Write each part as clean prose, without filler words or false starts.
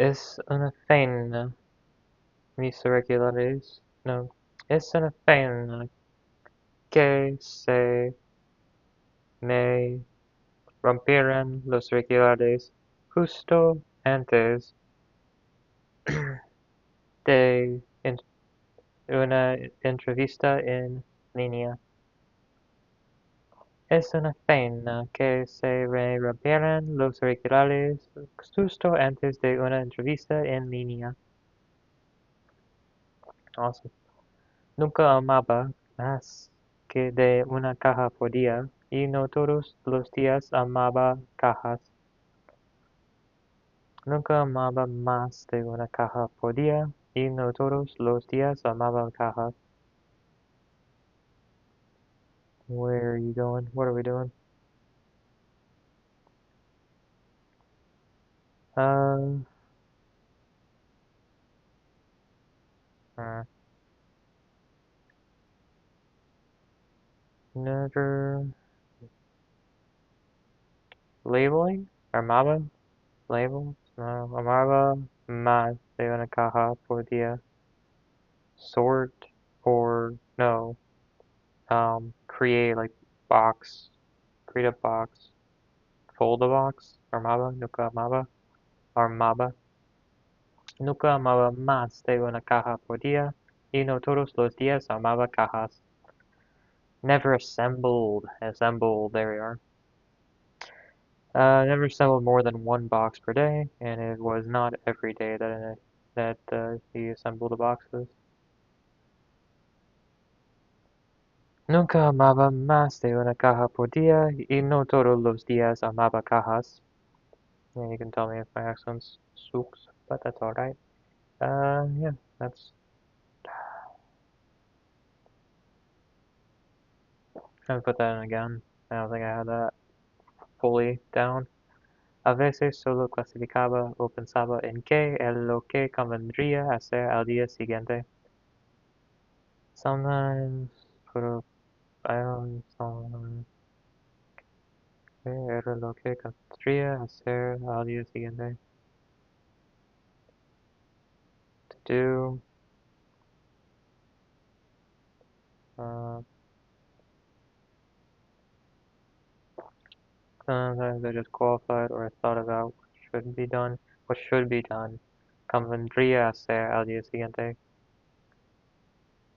Es una pena mis irregulares. No. Es una pena que se me rompieran los regulares justo antes de una entrevista en línea. Es una pena que se me rompieran los regulares justo antes de una entrevista en línea. Awesome. Nunca amaba más que de una caja por día, y no todos los días amaba cajas. Nunca amaba más de una caja por día, y no todos los días amaba cajas. Where are you going? What are we doing? Uh, never labeling? Amaba? Labels? No, amaba más de una caja por día. Sort or no. Create like box. Create a box. Fold a box. Armaba. Nunca amaba. Armaba. Nunca amaba más de una caja por día. Y no todos los días amaba cajas. Never assembled. Assembled. There we are. Never assembled more than one box per day, and it was not every day that he assembled the boxes. Nunca amaba más de una caja por día, y no todos los días amaba cajas. Yeah, you can tell me if my accent sucks, but that's alright. Yeah, that's... I'm gonna put that in again. I don't think I had that fully down. A veces solo clasificaba o pensaba en qué es lo que convendría hacer al día siguiente. Sometimes, pero sometimes, ¿qué era lo que convendría hacer al día siguiente? To do... Sometimes I just qualified or thought about what should be done. Convendría hacer al día siguiente.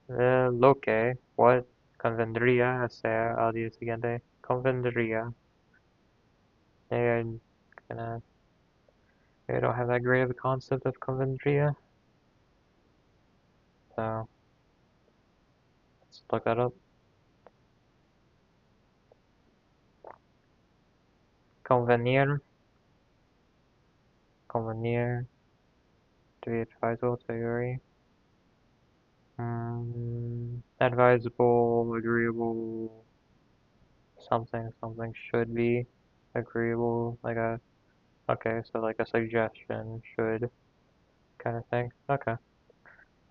Lo que, what, convendría hacer al día siguiente. Convendría. And gonna, I don't have that great of a concept of convendría. So, let's look that up. Convenir. Convenir. To be advisable, to agree. Advisable, agreeable, something should be agreeable, like a, okay, so like a suggestion, should, kind of thing, okay.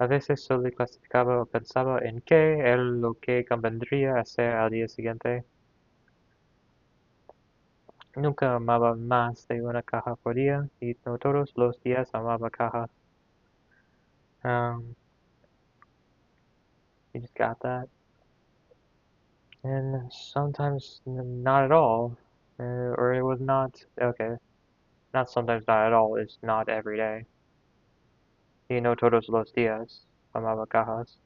A veces solo clasificaba o pensaba en qué era lo que convendría hacer al día siguiente. Nunca amaba más de una caja por día, y no todos los días amaba cajas. You just got that. And sometimes not at all, or it was not, okay, not sometimes not at all, it's not every day. Y no todos los días amaba cajas.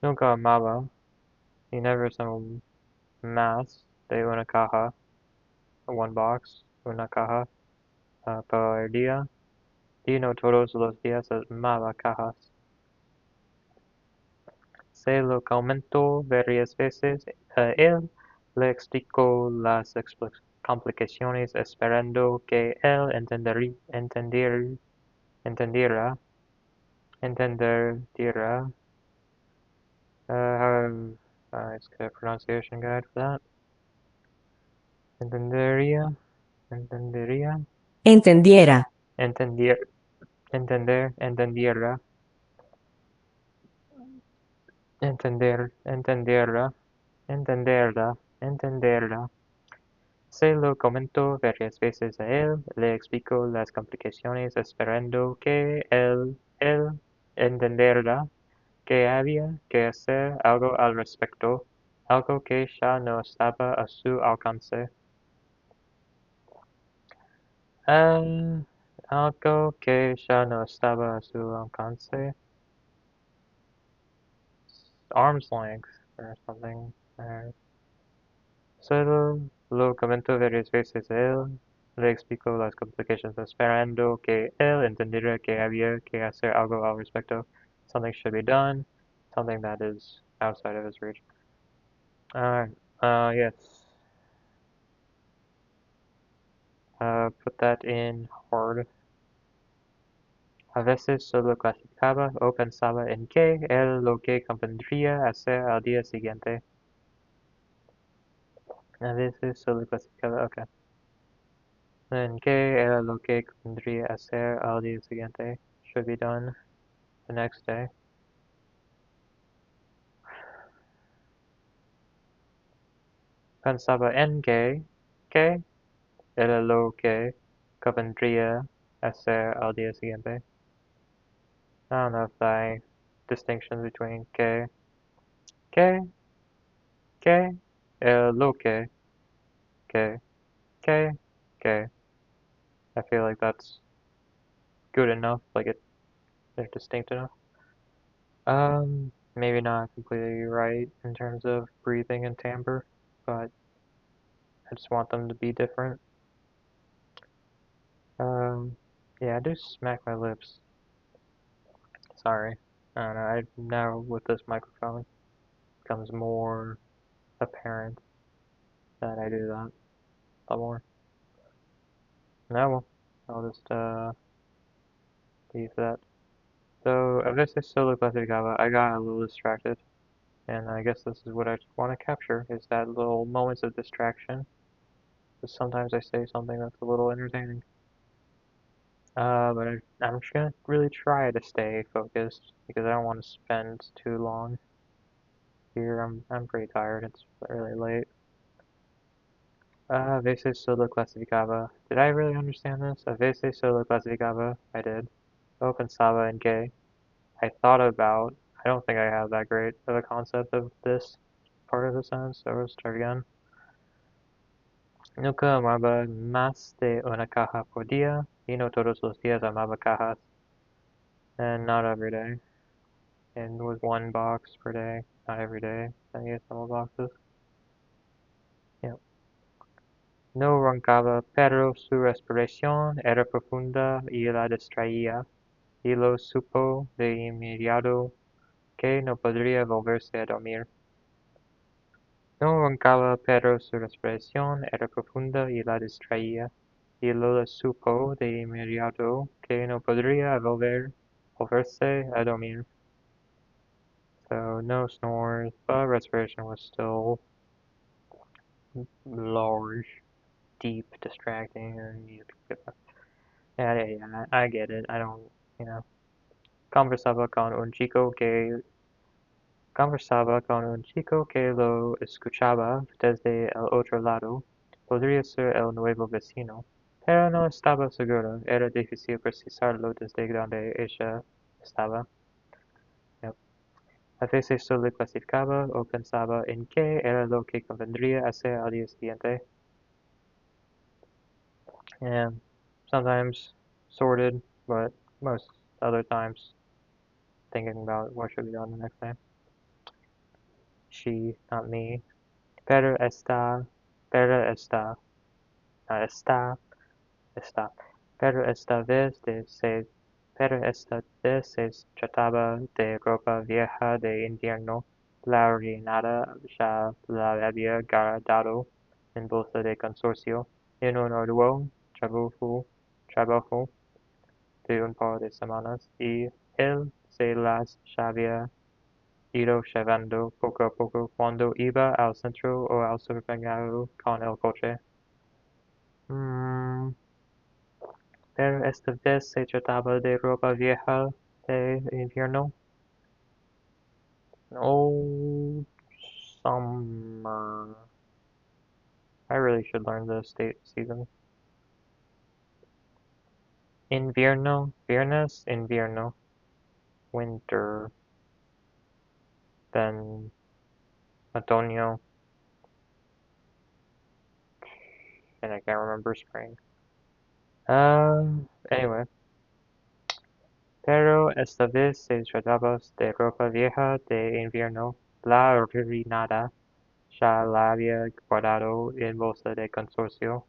Nunca amaba, y never some más de una caja, one box, una caja, por día. Y no todos los días amaba cajas. Se lo comentó varias veces a él, le explicó las complicaciones esperando que él entendiera. Let's get a pronunciation guide for that. Entendería. Entendiera. Entenderla. Se lo comentó varias veces a él, le explicó las complicaciones esperando que él entendiera que había que hacer algo al respecto, algo que ya no estaba a su alcance. Ah, algo que ya no estaba a su alcance. Arm's length or something. Solo lo comentó varias veces a él, le explicó las complications esperando que él entendiera que había que hacer algo al respecto. Something should be done, something that is outside of his reach. Alright, yes. Put that in hard. A veces solo clasificaba o pensaba en qué era lo que convendría hacer al día siguiente. A veces solo clasificaba, okay. En qué era lo que convendría hacer al día siguiente. Should be done the next day. Pensaba en qué era lo que convendría hacer al día siguiente. I don't know if the distinction between qué era lo que, qué. I feel like that's good enough, like they're distinct enough. Maybe not completely right in terms of breathing and timbre, but I just want them to be different. Yeah, I do smack my lips. Sorry. I don't know, now with this microphone, it becomes more apparent that I do that a lot more. No, well, I'll just, leave that. So, a veces solo platicaba, I got a little distracted, and I guess this is what I want to capture, is that little moments of distraction. Because sometimes I say something that's a little entertaining. But I'm just gonna really try to stay focused, because I don't want to spend too long here. I'm pretty tired, it's really late. A veces solo clasificaba. Did I really understand this? A veces solo clasificaba. I did. O pensaba en que. I thought about. I don't think I have that great of a concept of this part of the sentence, so let's start again. Nunca amaba más de una caja por día, y no todos los días amaba cajas. And not every day. And with one box per day, not every day. I ate several boxes. Yeah. No roncaba, pero su respiración era profunda y la distraía, y lo supo de inmediato que no podría volverse a dormir. No roncaba, pero su respiración era profunda y la distraía, y lo supo de inmediato que no podría volverse a dormir. So no snores, but respiration was still large, deep, distracting, and yeah, I get it. I don't, you know. Conversaba con un chico que lo escuchaba desde el otro lado. Podría ser el nuevo vecino, pero no estaba seguro. Era difícil precisarlo desde donde ella estaba. Yep. A veces solo clasificaba o pensaba en qué era lo que convendría hacer al día siguiente. And sometimes sorted, but most other times thinking about what should be done the next day. She, not me. Pero está. Pero esta vez se trataba de ropa vieja de invierno. La orinada ya la había guardado en bolsa de consorcio en un arduo trabajo de un par de semanas, y él se las había ido llevando poco a poco cuando iba al centro o al supermercado con el coche. Pero esta vez se trataba de ropa vieja de invierno. Old summer. I really should learn the state season. Invierno, viernes, invierno, winter, then otoño, and I can't remember spring. Anyway. Pero esta vez se trataba de ropa vieja de invierno. La orinada ya la había guardado en bolsa de consorcio.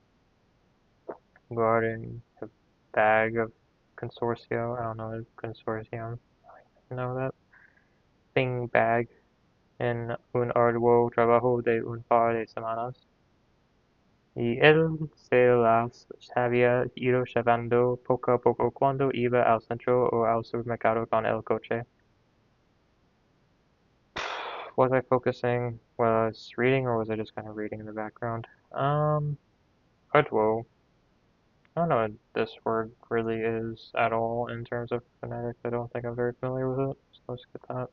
Guarding a bag of consorcio. I don't know, consortium. I know that. Thing bag. En un arduo trabajo de un par de semanas. Y él se las había ido llevando poco a poco cuando iba al centro o al supermercado con el coche. Was I focusing while I was reading, or was I just kind of reading in the background? Arduo. I don't know what this word really is at all in terms of phonetics. I don't think I'm very familiar with it, so let's get that.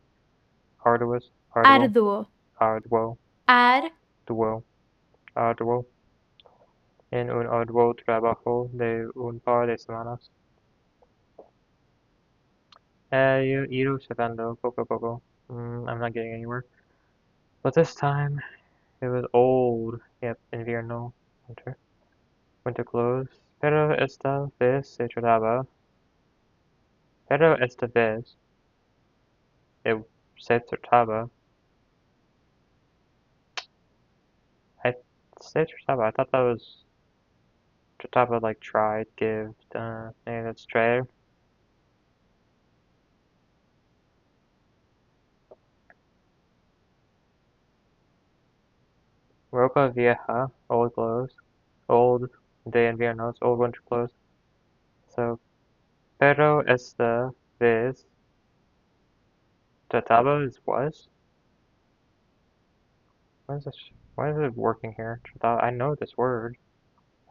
Arduous. Arduo. Arduo. Arduo. Ar. Duo. Arduo. En un arduo trabajo de un par de semanas. Ido llevando poco a poco. I'm not getting anywhere. But this time, it was old. Yep, invierno. Winter. Winter clothes. Pero esta vez se trataba. Pero esta vez se trataba. I se trataba. I thought that was trataba like tried, give. Maybe that's try. Ropa vieja, old clothes. Old de inviernos, old winter clothes. So, pero esta vez trataba is was. What is this? Why is it working here? Trataba. I know this word.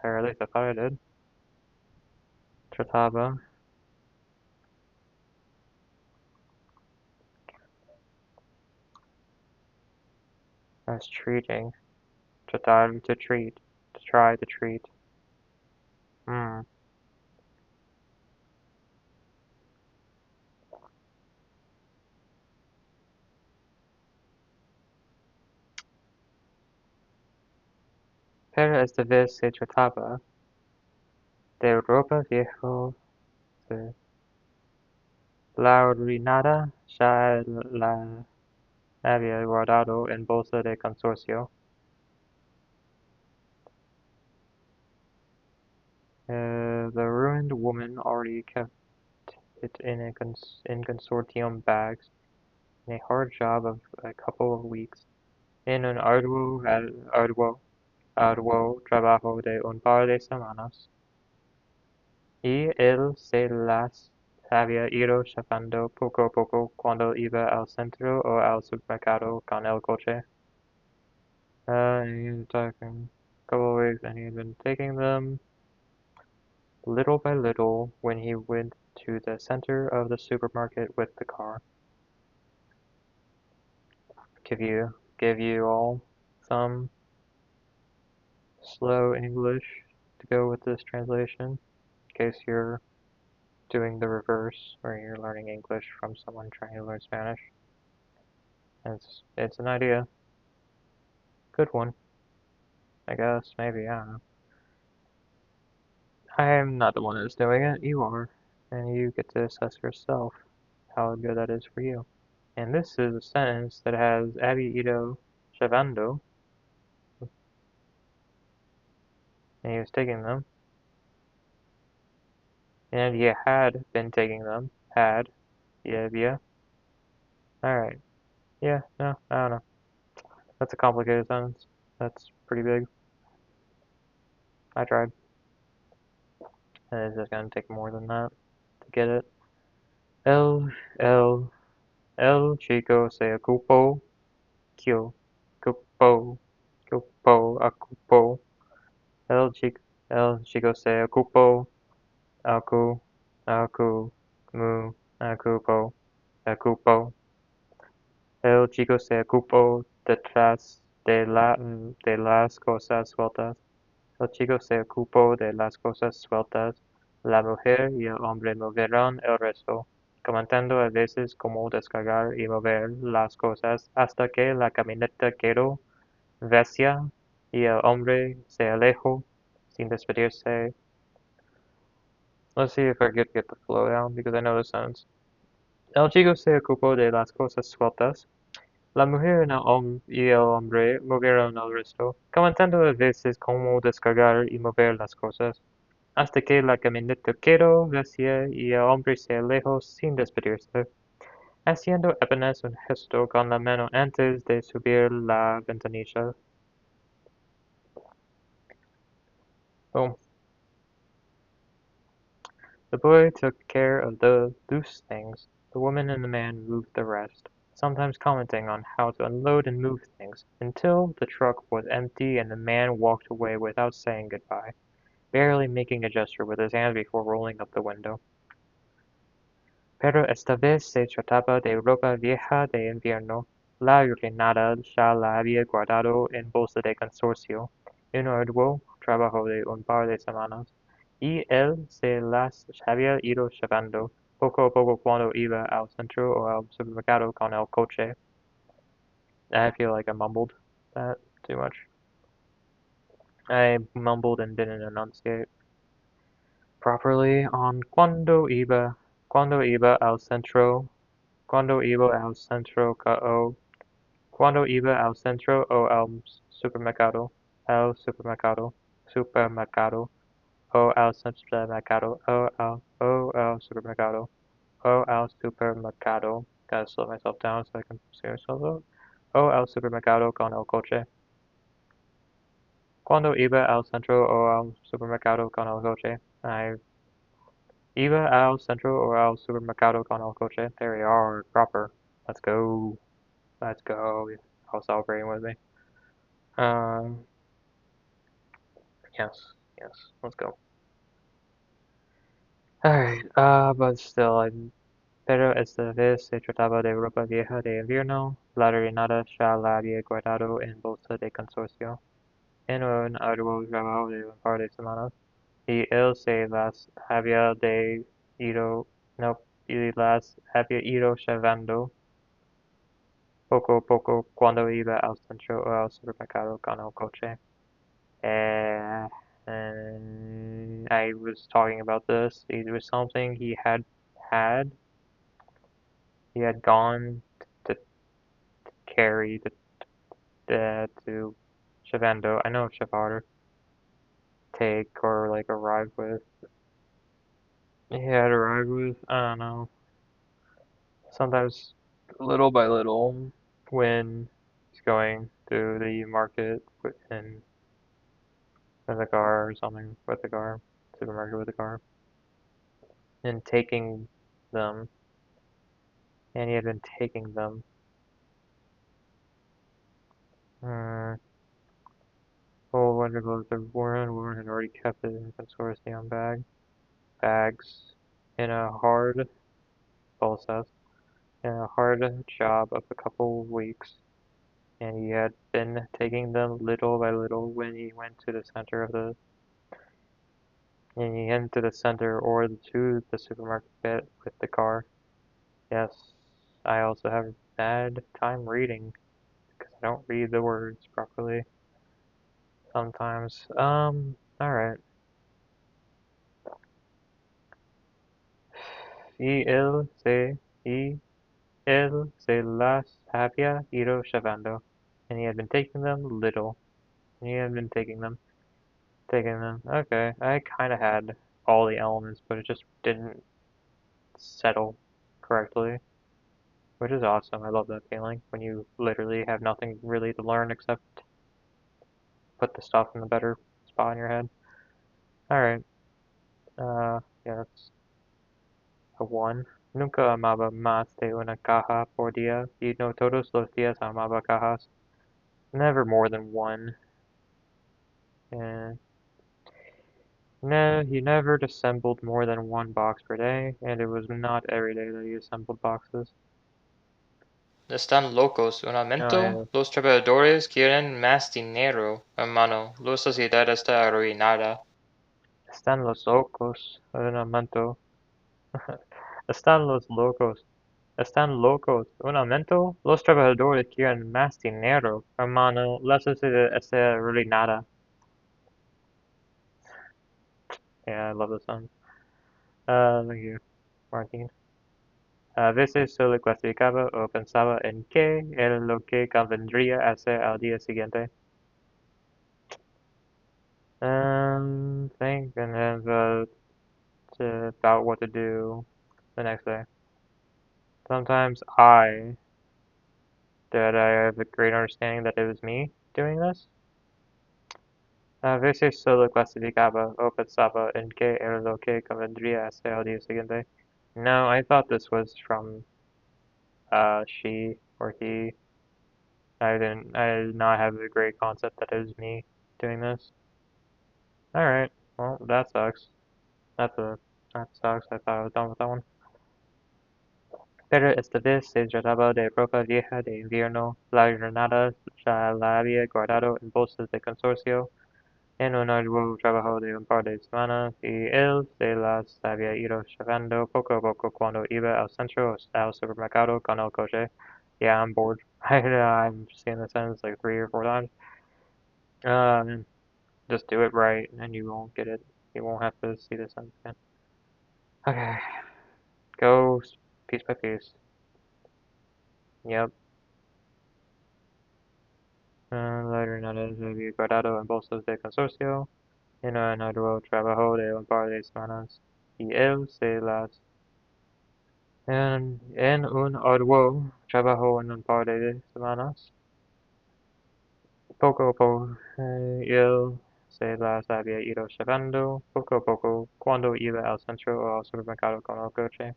Or at least I thought I did. Trataba. That's treating. Tratar to treat. To try to treat. Hmm. Pero esta vez se trataba de ropa viejo de la orinada ya la había guardado en bolsa de consorcio. The ruined woman already kept it in consortium bags in a hard job of a couple of weeks. En un arduo trabajo de un par de semanas. Y él se las había ido llevando poco a poco cuando iba al centro o al supermercado con el coche. He had taken a couple of weeks and he had been taking them little by little when he went to the center of the supermarket with the car. Give you all some slow English to go with this translation, in case you're doing the reverse, where you're learning English from someone trying to learn Spanish. It's an idea. Good one. I guess, maybe, I don't know. I'm not the one that's doing it, you are. And you get to assess yourself how good that is for you. And this is a sentence that has había ido llevando, and he was taking them. And he had been taking them. Had. Yeah. Alright. Yeah, no, I don't know. That's a complicated sentence. That's pretty big. I tried. And it's just gonna take more than that to get it. El, el, el chico se ocupó. Q. Cupo. Cupo. Ocupo. El chico. El chico se ocupó. Aku. Aku. Mu. Ocupo. Ocupo. El chico se ocupó detrás de las cosas sueltas. El chico se ocupó de las cosas sueltas, la mujer y el hombre movieron el resto, comentando a veces cómo descargar y mover las cosas hasta que la camioneta quedó vacía y el hombre se alejó sin despedirse. Let's see if I could get the flow down because I know the sentence. El chico se ocupó de las cosas sueltas, la mujer y el hombre movieron el resto, comentando a veces cómo descargar y mover las cosas, hasta que la camioneta quedó vacía y el hombre se alejó sin despedirse, haciendo apenas un gesto con la mano antes de subir la ventanilla. Boom. The boy took care of the loose things. The woman and the man moved the rest, sometimes commenting on how to unload and move things, until the truck was empty and the man walked away without saying goodbye, barely making a gesture with his hand before rolling up the window. Pero esta vez se trataba de ropa vieja de invierno. La granada ya la había guardado en bolsa de consorcio, un arduo trabajo de un par de semanas, y él se las había ido llevando poco a poco cuando iba al centro o al supermercado con el coche. I feel like I mumbled that too much. I mumbled and didn't enunciate properly on cuando iba al centro Cuando iba al centro o al supermercado, supermercado, o al supermercado, o al supermercado. Gotta slow myself down so I can see myself out. O al supermercado con el coche. Cuando iba al centro o al supermercado con el coche. Iba al centro o al supermercado con el coche. There we are, proper. Let's go. Let's go. All celebrating with me. Um, yes, let's go. Alright, but still, pero esta vez se trataba de ropa vieja de invierno. La reina ya la había guardado en bolsa de consorcio, en un arduo trabajo de un par de semanas, y él se las había de ido, no, y las había ido llevando poco a poco cuando iba al centro o al supermercado con el coche. And I was talking about this. It was something had. He had gone to carry to Shavendo. I know Shavar take or like arrive with. He had arrived with. I don't know. Sometimes little by little, when he's going to the market in with a car or something with the car, supermarket with a car, and taking them, and he had been taking them. Oh, wonderful! The Warren had already kept it in a consortium bags, in a hard, Paul says, in a hard job of a couple weeks, and he had been taking them little by little when he went to the center of the, and he went to the center or to the supermarket with the car. Yes, I also have a bad time reading because I don't read the words properly sometimes. Alright. Y él se las había ido llevando, and he had been taking them little. And he had been taking them. Okay, I kind of had all the elements, but it just didn't settle correctly, which is awesome. I love that feeling when you literally have nothing really to learn except put the stuff in the better spot in your head. Alright, yeah, that's a 1. Nunca amaba más de una caja por día, y no todos los días amaba cajas. Never more than one. And no, he never assembled more than 1 box per day, and it was not every day that he assembled boxes. Están locos. Un aumento. No, Los trabajadores quieren más dinero, hermano. La sociedad está arruinada. están los locos. Un aumento. Están los locos. Están locos. Un aumento. Los trabajadores quieren más dinero, hermano. La sociedad está arruinada. Yeah, I love the song. Thank you, Martin. A veces solo clasificaba o pensaba en qué era lo que convendría hacer al día siguiente. Think and then about what to do the next day. Sometimes that I have a great understanding that it was me doing this. A veces solo clasificaba o pensaba en qué era lo que convendría hacer al día siguiente. No, I thought this was from she or he. I did not have a great concept that it was me doing this. Alright, well, that sucks. That sucks. I thought I was done with that one. Pero esta vez se trataba de ropa vieja de invierno. La granada ya la había guardado en bolsas de consorcio en un arduo trabajo de un par de semanas y él se las había ido llevando poco a poco cuando iba al centro o al supermercado con el coche. Yeah, I'm bored. I'm seeing this sentence like 3 or 4 times. Just do it right and you won't get it. You won't have to see this sentence again. Okay, go piece by piece. Yep. La granada se había guardado en bolsas de consorcio en un arduo trabajo de un par de semanas y él se las en un arduo trabajo en un par de semanas. Poco a poco él se las había ido llevando poco a poco cuando iba al centro o al supermercado con el coche.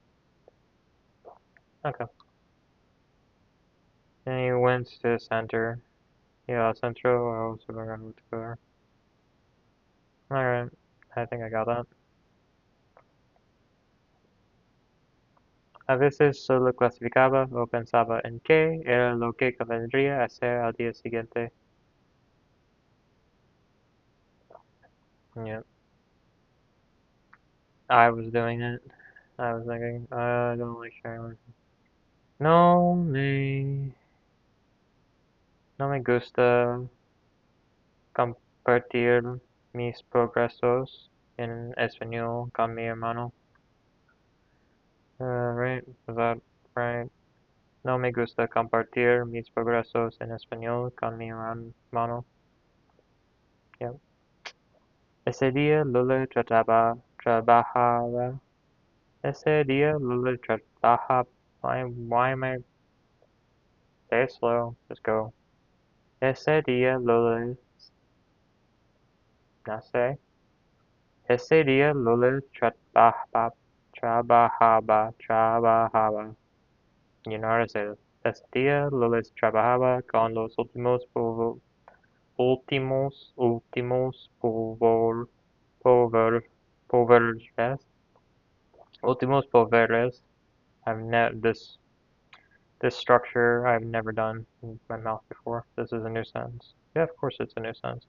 Okay. And he went to the center. Yeah, al centro o al supermercado together. Alright, I think I got that. A veces solo clasificaba o pensaba en qué era lo que convendría hacer al día siguiente. Yeah. I was doing it. I was thinking, I don't like sharing. No me, no me gusta compartir mis progresos en español con mi hermano. Right? Is that right? No me gusta compartir mis progresos en español con mi hermano. Yep. Ese día Lola trabajaba. Ese día Lola trabaja. Why am I stay slow? Just go. Ese día Lola. No sé. Ese día Lola trabajaba. You know how to say this. Ese día Lola trabajaba con los últimos poveres. Últimos poveres. This structure I've never done in my mouth before. This is a new sentence. Yeah, of course it's a new sentence.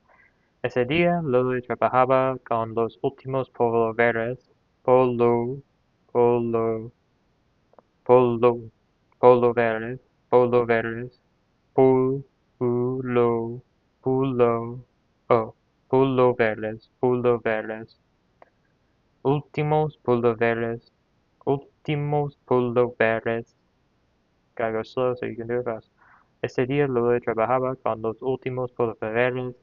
Ese día Lulu trabajaba con los últimos poveres. Polo, polo, polo, poloveres, poloveres, pulo, pulo, oh, puloveres, últimos puloveres, últimos puloveres. Gotta go slow so you can do it fast. Ese día Lulu trabajaba con los últimos poloveres.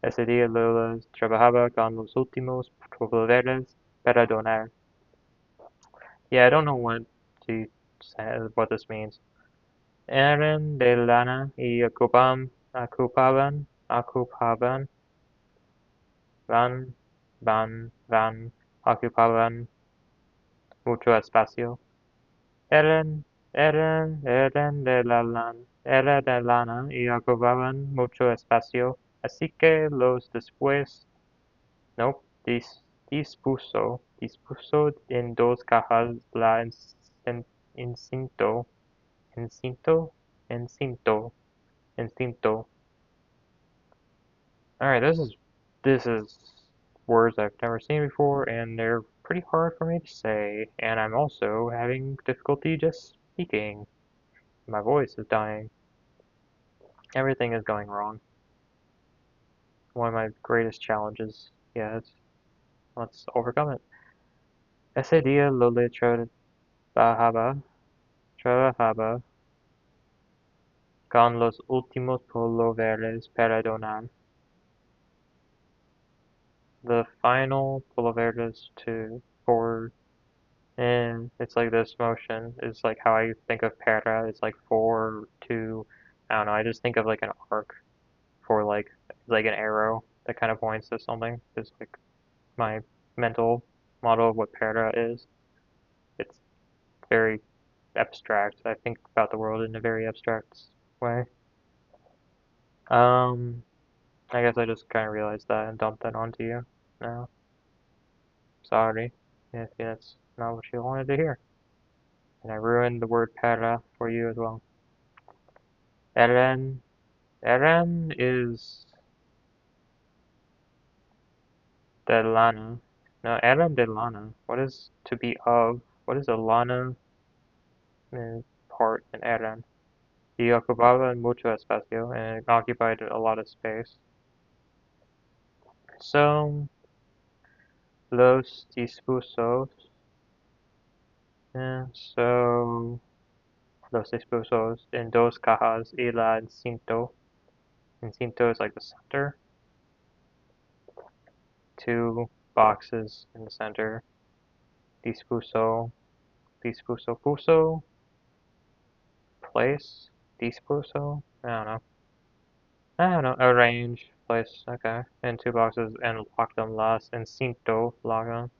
Ese día Lulu trabajaba con los últimos poloveres para donar. Yeah, I don't know what this means. Eran de lana y ocupaban, ocupaban mucho espacio. Era de lana y ocupaban mucho espacio, así que los dispuso en 2 cajas. La instinto, instinto, instinto, instinto. Alright, this is words I've never seen before, and they're pretty hard for me to say, and I'm also having difficulty just speaking. My voice is dying. Everything is going wrong. One of my greatest challenges. Yeah, let's overcome it. Ese día lo le trabajaba con los últimos pulloveres para donar. The final pulloveres for, and it's like this motion is like how I think of para. It's like for, to, I don't know, I just think of like an arc for like an arrow that kind of points to something. It's like my mental model of what para is. It's very abstract. I think about the world in a very abstract way. Um, I guess I just kind of realized that and dumped that onto you. No, sorry if that's not what you wanted to hear. And I ruined the word para for you as well. Eren, Eren is de lana. No, Eren de lana. What is to be of? What is a lana part in Eren? Y ocupaba mucho espacio, and it occupied a lot of space. So, los dispusos, so, los dispusos en dos cajas y la encinto. Encinto is like the center. Two boxes in the center. Dispuso, puso, place, dispuso. I don't know. Arrange, place. Okay, and two boxes and lock them. Las encinto, lock them.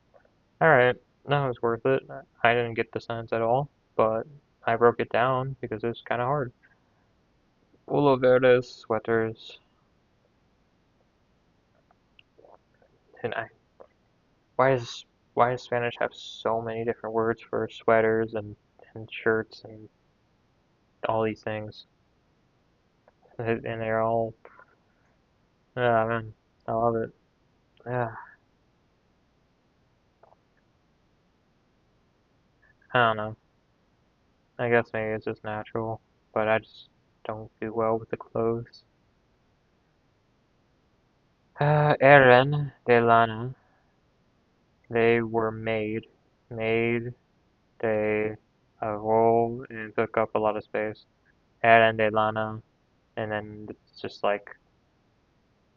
All right, that was worth it. I didn't get the sentence at all, but I broke it down because it was kind of hard. Ulo verdes, sweaters. And why does Spanish have so many different words for sweaters and shirts and all these things? And they're all, yeah, man, I love it. Yeah, I don't know. I guess maybe it's just natural, but I just don't do well with the clothes. Eran de lana. They were made they roll and took up a lot of space. Eran de lana, and then it's just like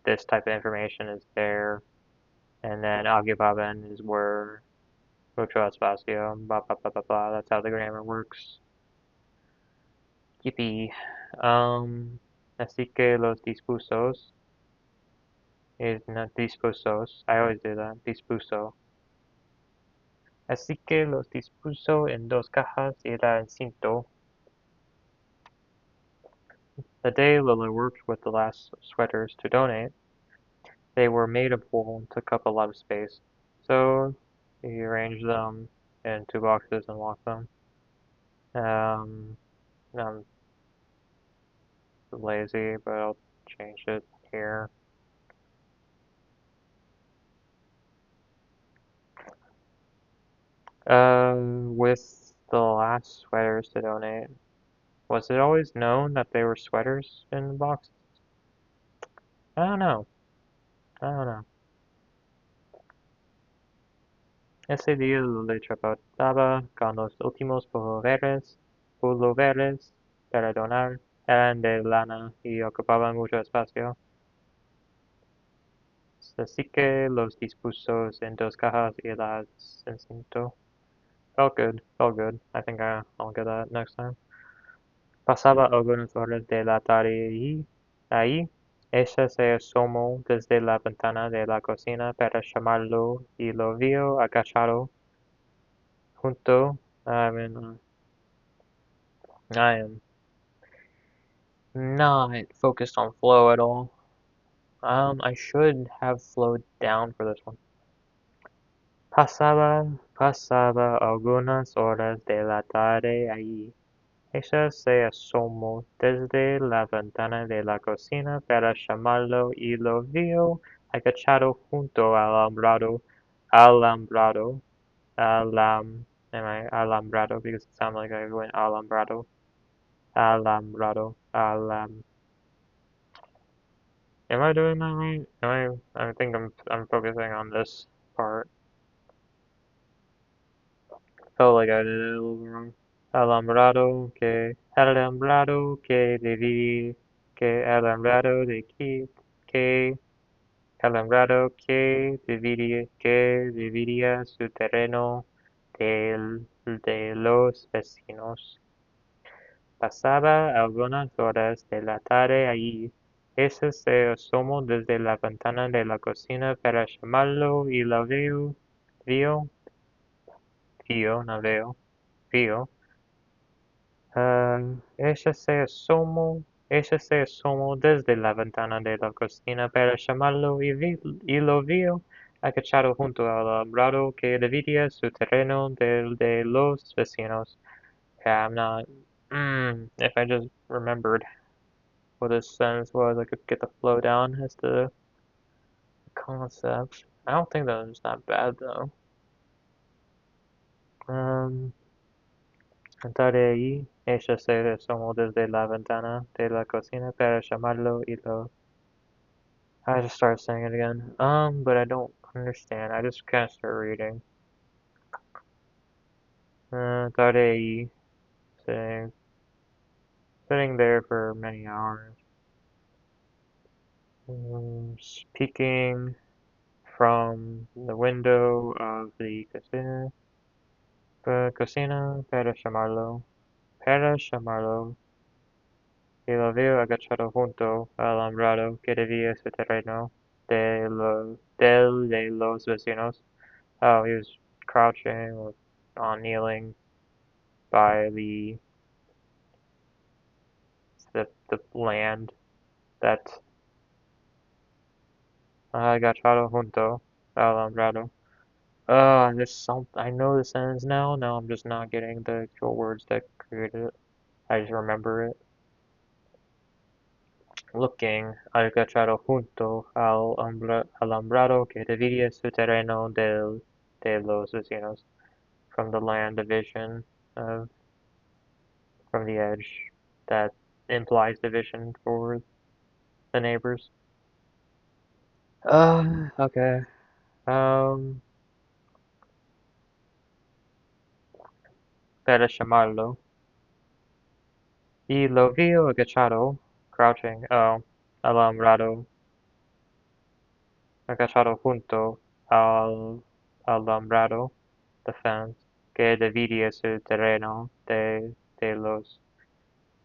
this type of information is there, and then ocupaban is where mucho espacio, blah blah blah blah blah. That's how the grammar works. Yippee. Así que los dispusos is not dispusos. I always do that. Dispuso. Así que los dispuso en dos cajas y la encinto. The day Lila worked with the last sweaters to donate, they were made of wool and took up a lot of space. So he arranged them in two boxes and locked them. I'm lazy, but I'll change it here. With the last sweaters to donate, was it always known that they were sweaters in the box? I don't know. I don't know. Ese día le trataba con los últimos pulloveres para donar. Eran de lana y ocupaban mucho espacio. Así que los dispuso en dos cajas y las encinto. Felt good. Felt good. I think I'll get that next time. Pasaba algunas horas de la tarde ahí. Ella se asomó desde la ventana de la cocina para llamarlo y lo vio agachado junto. I am not focused on flow at all. I should have flowed down for this one. Pasaba Pasaba algunas horas de la tarde allí. Ella se asomó desde la ventana de la cocina para llamarlo y lo vio agachado junto al alambrado, alambrado, because it sounded like I went alambrado, am I doing that right? I think I'm focusing on this part. Felt like I did it a little wrong. Alambrado que dividí, que alambrado de que alambrado que dividía su terreno de los vecinos. Pasaba algunas horas de la tarde allí. Ese se asomó desde la ventana de la cocina para llamarlo y lo vio, no veo, vio. Ella se asomó desde la ventana de la cocina para llamarlo y lo vio agachado junto al alambrado que dividía su terreno del de los vecinos. Yeah, I'm not. If I just remembered what this sentence was, I could get the flow down as to the concept. I don't think that was that bad though. Entraré allí. Ella se asomó desde la ventana de la cocina para llamarlo y lo. I just started saying it again. But I don't understand. I just kind of start reading. Entraré allí. Sitting there for many hours. Speaking from the window of the cocina para llamarlo, y lo vio agachado junto al alambrado que debía su terreno de los vecinos. Oh, he was crouching or kneeling by the land that agachado junto al alambrado. I know the sentence now. Now I'm just not getting the actual words that created it. I just remember it. Looking agachado junto al alambrado que dividía su terreno de los vecinos, from the land division of, from the edge that implies division for the neighbors. Okay. Para llamarlo. Y lo vio agachado, crouching, alambrado, agachado junto al alambrado, the fence, que dividía su terreno de los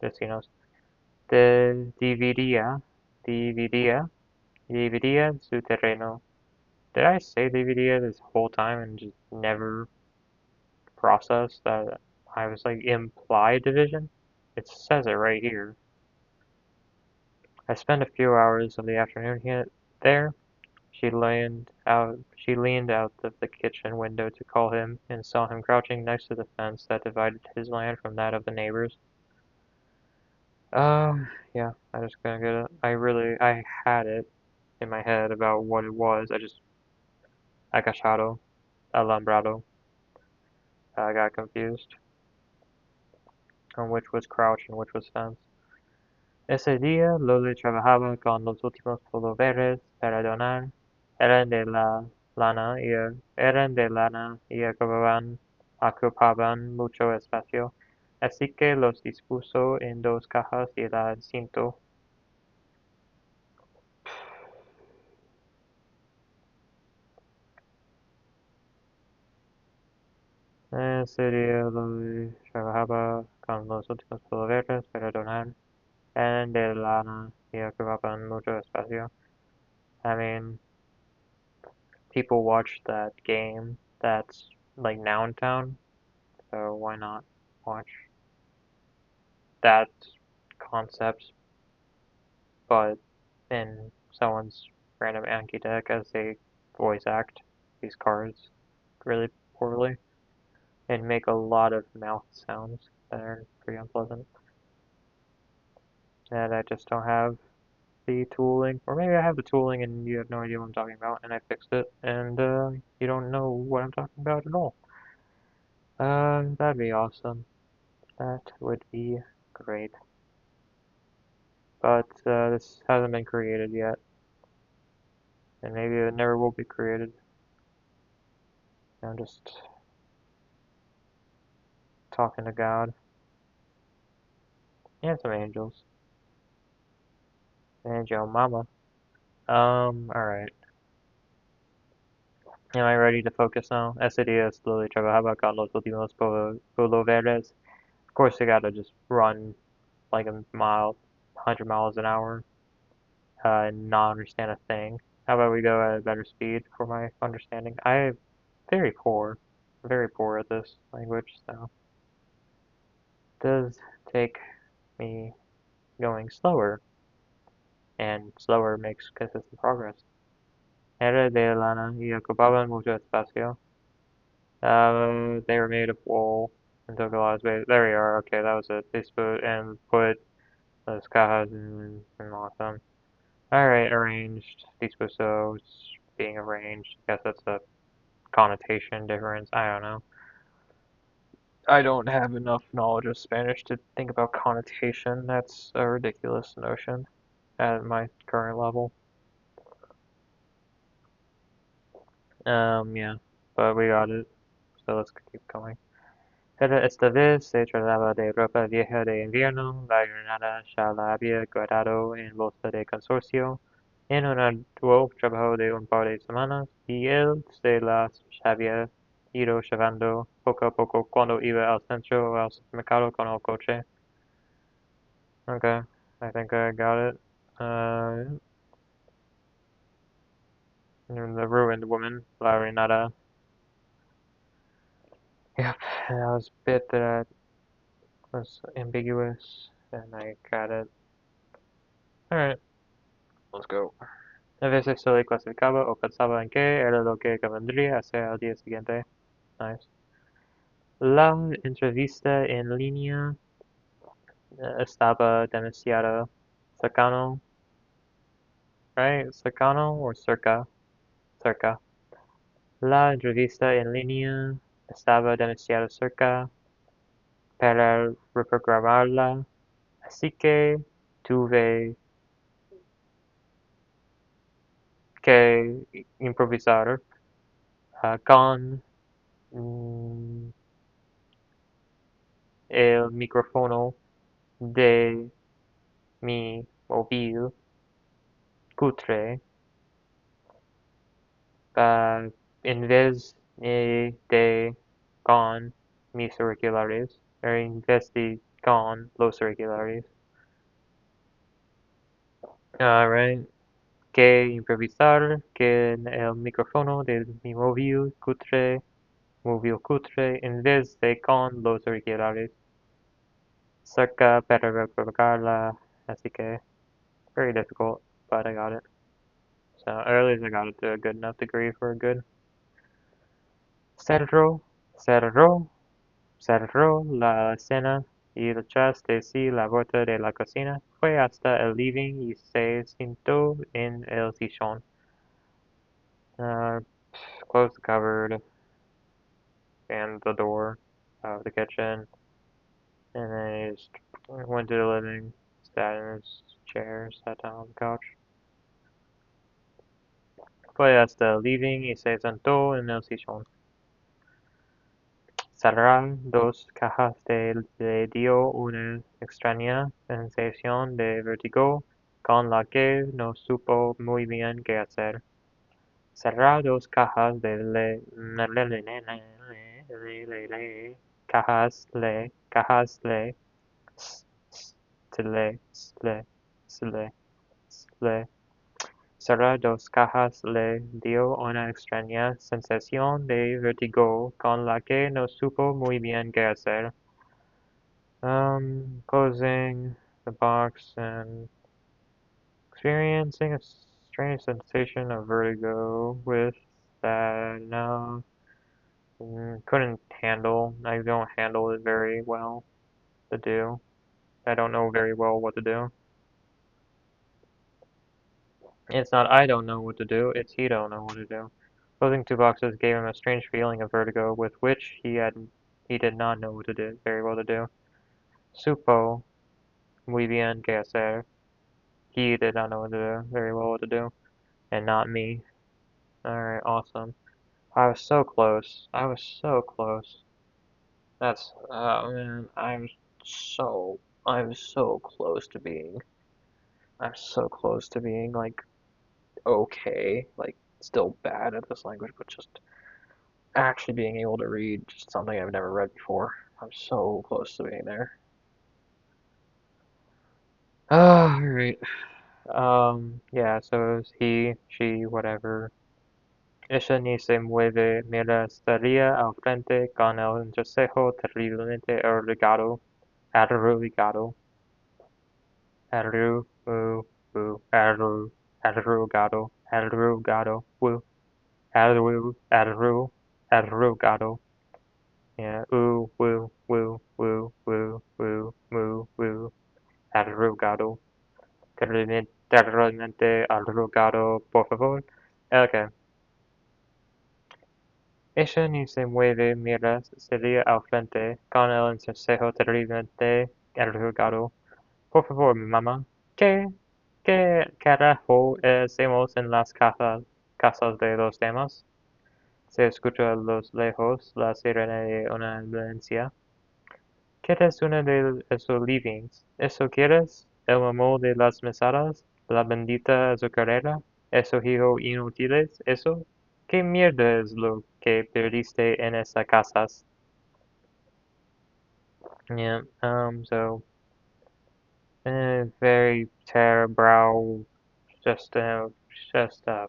vecinos. Dividía su terreno. Did I say dividía this whole time and just never processed that I was like implied division? It says it right here. I spent a few hours of the afternoon there. She leaned out of the kitchen window to call him, and saw him crouching next to the fence that divided his land from that of the neighbors. Yeah, I just couldn't get it. I had it in my head about what it was. Agachado, alambrado. I got confused on which was crouch and which was fence. Ese día, Loli trabajaba con los últimos pulloveres para donar. Eran de lana y ocupaban mucho espacio, así que los dispuso en dos cajas y la cinto. Ese día Loli trabajaba con los últimos pulloveres para donar. Eran de lana y ocupaban mucho espacio. I mean, people watch that game that's like Noun Town, so why not watch that concept, but in someone's random Anki deck as they voice act these cards really poorly. and make a lot of mouth sounds that are pretty unpleasant. And I just don't have the tooling, or maybe I have the tooling and you have no idea what I'm talking about, and I fixed it, and you don't know what I'm talking about at all. That'd be awesome. That would be great. But this hasn't been created yet, and maybe it never will be created. I'm just talking to God and some angels. Angel Mama. Alright. Am I ready to focus now? Ese día slowly trabajaba con los últimos pulloveres. Of course, you gotta just run like a mile, 100 miles an hour, and not understand a thing. How about we go at a better speed for my understanding? I'm very poor at this language, so it does take me going slower, and slower makes consistent progress. Era de lana y ocupaban mucho espacio. They were made of wool and took a lot of space. There we are. Okay, that was it. They put those cajas in awesome. Alright, arranged. Dispuso. It's being arranged. I guess that's a connotation difference. I don't know. I don't have enough knowledge of Spanish to think about connotation. That's a ridiculous notion at my current level. Yeah, but we got it. So let's keep going. Pero esta vez se trataba de ropa vieja de invierno. La granada ya la había guardado en bolsa de consorcio en un arduo trabajo de un par de semanas, y él se las había ido llevando poco a poco cuando iba al centro o al supermercado con el coche. Okay, I think I got it. The ruined woman, La Renata. Yep, that was a bit that was ambiguous, and I got it. Alright, let's go. A veces se le clasificaba o pensaba en que era lo que convendría hacer al día siguiente. Nice. La entrevista en línea estaba demasiado cercano, right? Cercano or cerca? Cerca. La entrevista en línea estaba demasiado cerca para reprogramarla, así que tuve que improvisar con el micrófono de mi móvil cutre en vez de con mis auriculares, o en vez de con los auriculares. Alright, que improvisar que el micrófono de mi móvil cutre en vez de con los auriculares. Cerca para reprobarla, así que very difficult, but I got it. So at least I got it to a good enough degree for a good. Cerró, cerró, cerró la cena y detrás de sí la puerta de la cocina. Fue hasta el living y se sentó en el sillón. Closed the cupboard and the door of the kitchen, and then he just went to the living, sat in his chair, sat down on the couch. Fue hasta el living y se sentó en el sillón. Cerrar dos cajas le dio una extraña sensación de vértigo con la que no supo muy bien qué hacer. Cerrar dos cajas cajas le cerrar dos cajas le dio una extraña sensación de vértigo con la que no supo muy bien qué hacer. Closing the box and experiencing a strange sensation of vertigo with that now Couldn't handle. I don't handle it very well to do. I don't know very well what to do. It's not I don't know what to do, it's he don't know what to do. Closing two boxes gave him a strange feeling of vertigo with which he did not know what to do very well to do. Supo muy bien que hacer. He did not know what to do very well what to do. And not me. Alright, awesome. I was so close. I was so close. That's oh man, I'm so close to being like okay, like still bad at this language, but just actually being able to read just something I've never read before. I'm so close to being there. Alright. Yeah, so it was he, she, whatever. Ella ni se mueve, mira, estaría al frente con el entrecejo terriblemente arrugado, arrugado. Yeah, arrugado. Terriblemente arrugado, por favor. Okay. Ella ni se mueve, mira, sería al frente, con el entrecejo terriblemente arrugado. Por favor, mamá. ¿Qué carajo hacemos en las casas de los demás? Se escucha a lo lejos la sirena de una ambulancia. ¿Quieres uno de esos livings? ¿Eso quieres? ¿El mamó de las mesadas? ¿La bendita azucarera? ¿Esos hijos inútiles? ¿Eso? ¿Qué mierda es lo que perdiste en esas casas? Yeah, so, very cerebral, just, just a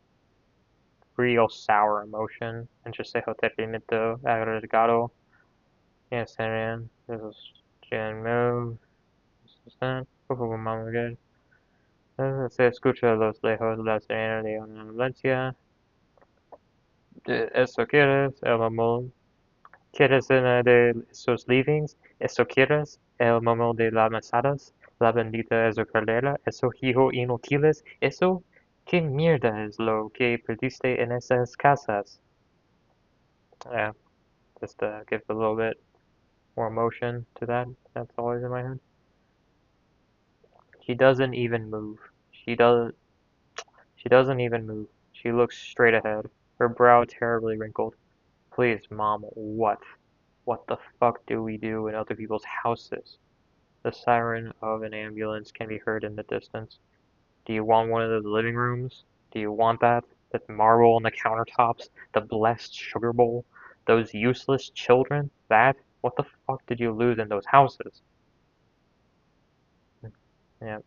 real sour emotion. Entrecejo terriblemente agregado. Yes, and this is Jen move. This is that. Mama good. Se escucha a los lejos la sirena de una ambulancia. ¿Eso quieres? El mamón. ¿Quieres una de esos livings? ¿Eso quieres? El mamón de las mesadas. La bendita azucarera. ¿Esos hijos inútiles? ¿Eso? ¿Qué mierda es lo que perdiste en esas casas? Yeah, just give a little bit more emotion to that. That's always in my head. She doesn't even move. She does. She doesn't even move. She looks straight ahead, her brow terribly wrinkled. Please, Mom, what? What the fuck do we do in other people's houses? The siren of an ambulance can be heard in the distance. Do you want one of those living rooms? Do you want that? That marble on the countertops? The blessed sugar bowl? Those useless children? That? What the fuck did you lose in those houses? Yeah.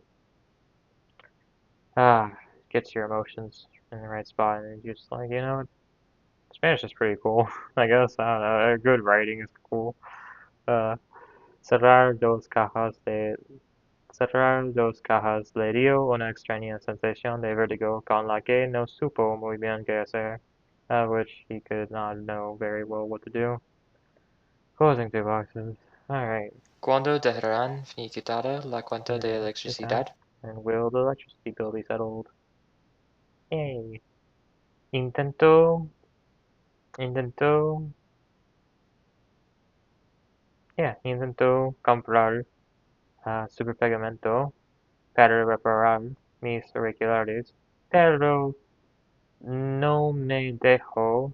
Gets your emotions in the right spot, and you're just like, you know, Spanish is pretty cool, I guess. I don't know. Good writing is cool. Uh, cerrar dos cajas de cerrar dos cajas le dio una extraña sensación de vértigo con la que no supo muy bien qué hacer, which he could not know very well what to do. Closing two boxes. Alright. ¿Cuándo dejarán finiquitada la cuenta de electricidad? And will the electricity bill be settled? Yay. Intentó intentó comprar superpegamento para reparar mis irregularidades, pero no me dejó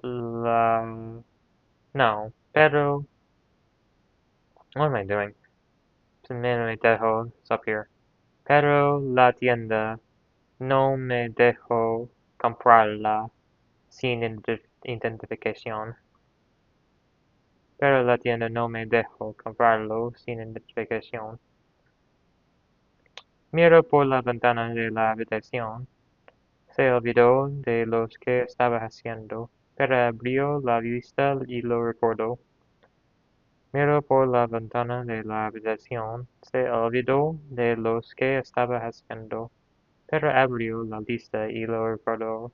la... No, pero... What am I doing? Me dejó... It's up here. Pero la tienda no me dejó comprarla sin identificación. Pero la tienda no me dejó comprarlo sin identificación. Miro por la ventana de la habitación. Se olvidó de lo que estaba haciendo, pero abrió la vista y lo recordó. Miró por la ventana de la habitación. Se olvidó de lo que estaba haciendo, pero abrió la vista y lo recordó.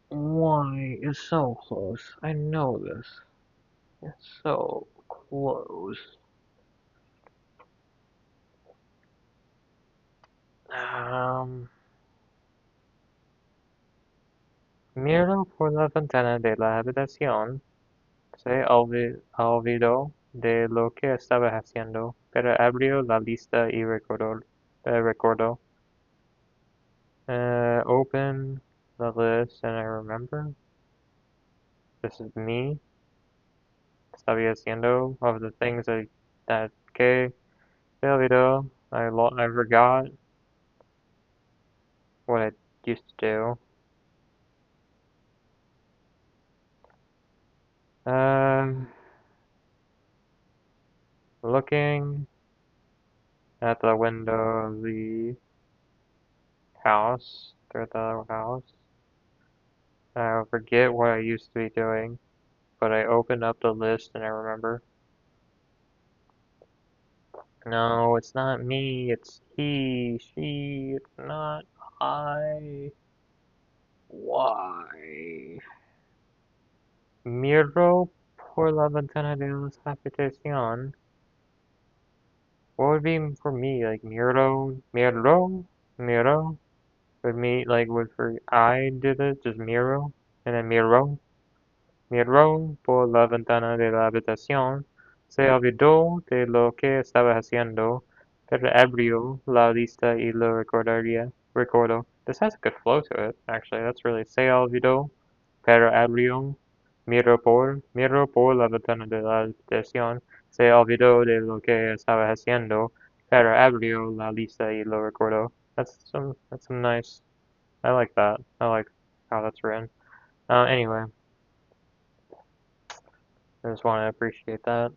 Why? It's so close. I know this. It's so close. Um, Miro por la ventana de la habitación. Se olvidó de lo que estaba haciendo, pero abrió la lista y recordó. Open the list and I remember. This is me. Estaba haciendo of the things that que se olvidó. I forgot what I used to do. Looking at the window of the house, through the house. I forget what I used to be doing, but I opened up the list and I remember. No, it's not me, it's he, she, it's not I. Why? Miro por la ventana de la habitación. What would be for me? Like miro? Would me, like, would for I did it, just miro? And then miró por la ventana de la habitación, se olvidó de lo que estaba haciendo, pero abrió la lista y lo recordó. This has a good flow to it, actually. That's really se olvidó, pero abrió, miró por la ventana de la habitación, se olvidó de lo que estaba haciendo, pero abrió la lista y lo recordó. That's some nice. I like that. I like how that's written. Anyway. I just want to appreciate that,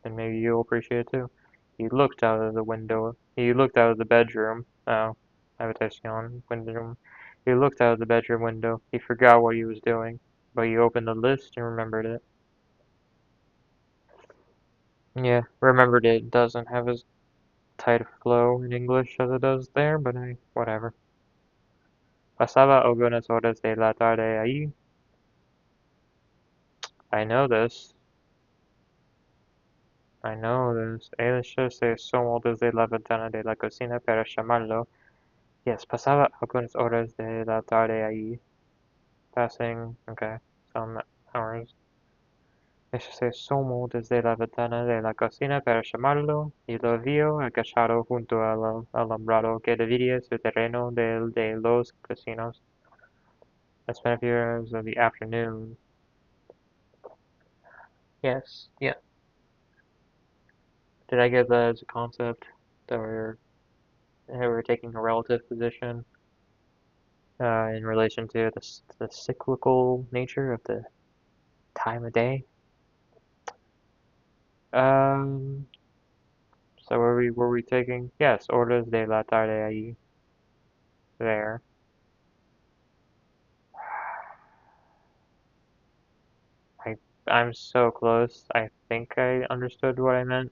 and maybe you'll appreciate it too. He looked out of the window. He looked out of the bedroom. Oh, habitation window. He looked out of the bedroom window. He forgot what he was doing, but he opened the list and remembered it. Yeah, remembered it doesn't have as tight a flow in English as it does there, but whatever. Pasaba algunas horas de la tarde ahí. I know this. I know this. Ella se asomó desde la ventana de la cocina para llamarlo. Yes, pasaba algunas horas de la tarde allí. Passing, okay, some hours. Ella se asomó desde la ventana de la cocina para llamarlo y lo vio agachado junto al alambrado que dividía su terreno del de los cocinos. I spent a few hours of the afternoon. Yes, yeah. Did I give that as a concept that we're taking a relative position in relation to the cyclical nature of the time of day? Um, so were we taking? Yes, horas de la tarde ahí, there. I I'm so close. I think I understood what I meant,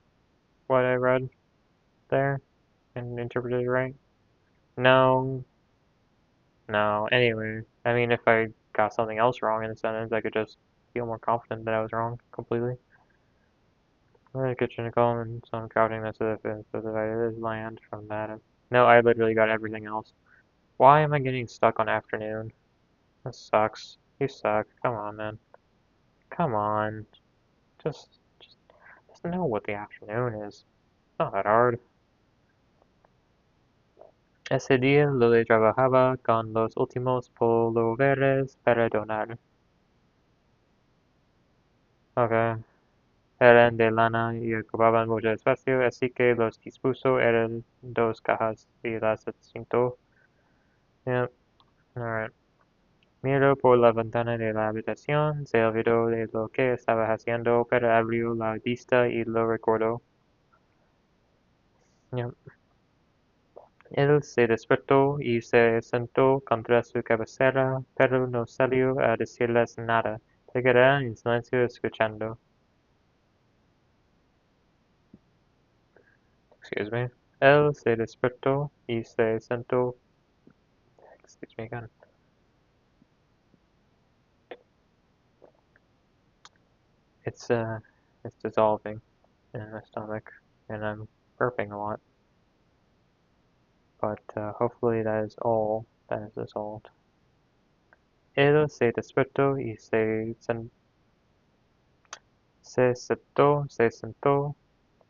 what I read there, and interpreted it right. No, no. Anyway, I mean, if I got something else wrong in the sentence, I could just feel more confident that I was wrong completely. The kitchen column and some crowding that's the divided land from that. No, I literally got everything else. Why am I getting stuck on afternoon? That sucks. You suck. Come on, man. Come on. Just know what the afternoon is. It's not that hard. Ese día Lily trabajaba con los últimos pulloveres para donar. Okay. Eran de lana y ocupaban mucho espacio, así que los dispuso eran dos cajas y las cinto. Yep. Alright. Miró por la ventana de la habitación, se olvidó de lo que estaba haciendo, pero abrió la vista y lo recordó. Yep. Él se despertó y se sentó contra su cabecera, pero no salió a decirles nada. Se quedó en silencio escuchando. Excuse me. Él se despertó y se sentó Excuse me again. It's dissolving in my stomach, and I'm burping a lot. But hopefully that is all that is dissolved. Él se despertó y se sentó.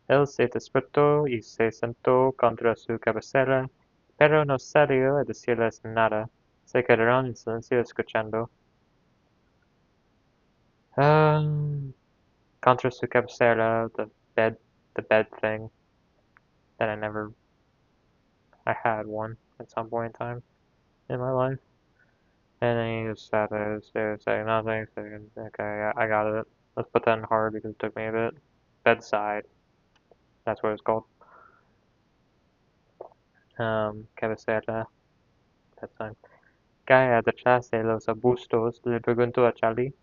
Él se despertó y se sentó contra su cabecera, pero no salió a decirles nada. Se quedaron en silencio escuchando. Contra su cabecera, the bed thing that I had one at some point in time in my life. And then he just sat there, saying nothing, saying, okay, I got it. Let's put that in hard because it took me a bit. Bedside, that's what it's called. Cabecera, that time. Cae detrás de los arbustos, le pregunto a Charlie.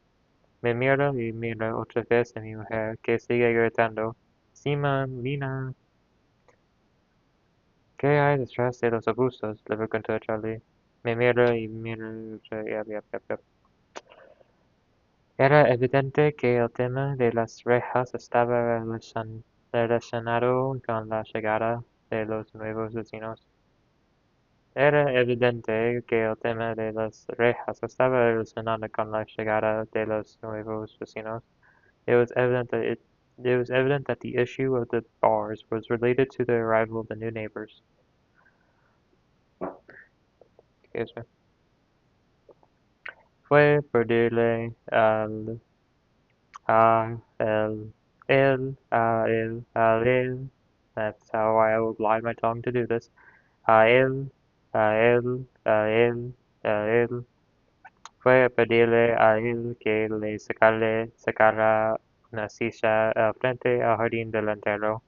Me mira y mira otra vez a mi mujer, que sigue gritando. Simon, Lina. ¿Qué hay detrás de los arbustos? Le pregunto a Charlie. Me mira y mira otra vez. Era evidente que el tema de las rejas estaba relacionado con la llegada de los nuevos vecinos. Era evidente que el tema de las rejas estaba relacionado con la llegada de los nuevos vecinos. It was evident that the issue of the bars was related to the arrival of the new neighbors. Excuse me. Fue pedirle a él. That's how I will glide my tongue to do this. A él. Fue a pedirle a él que le sacara una silla al frente al jardín delantero.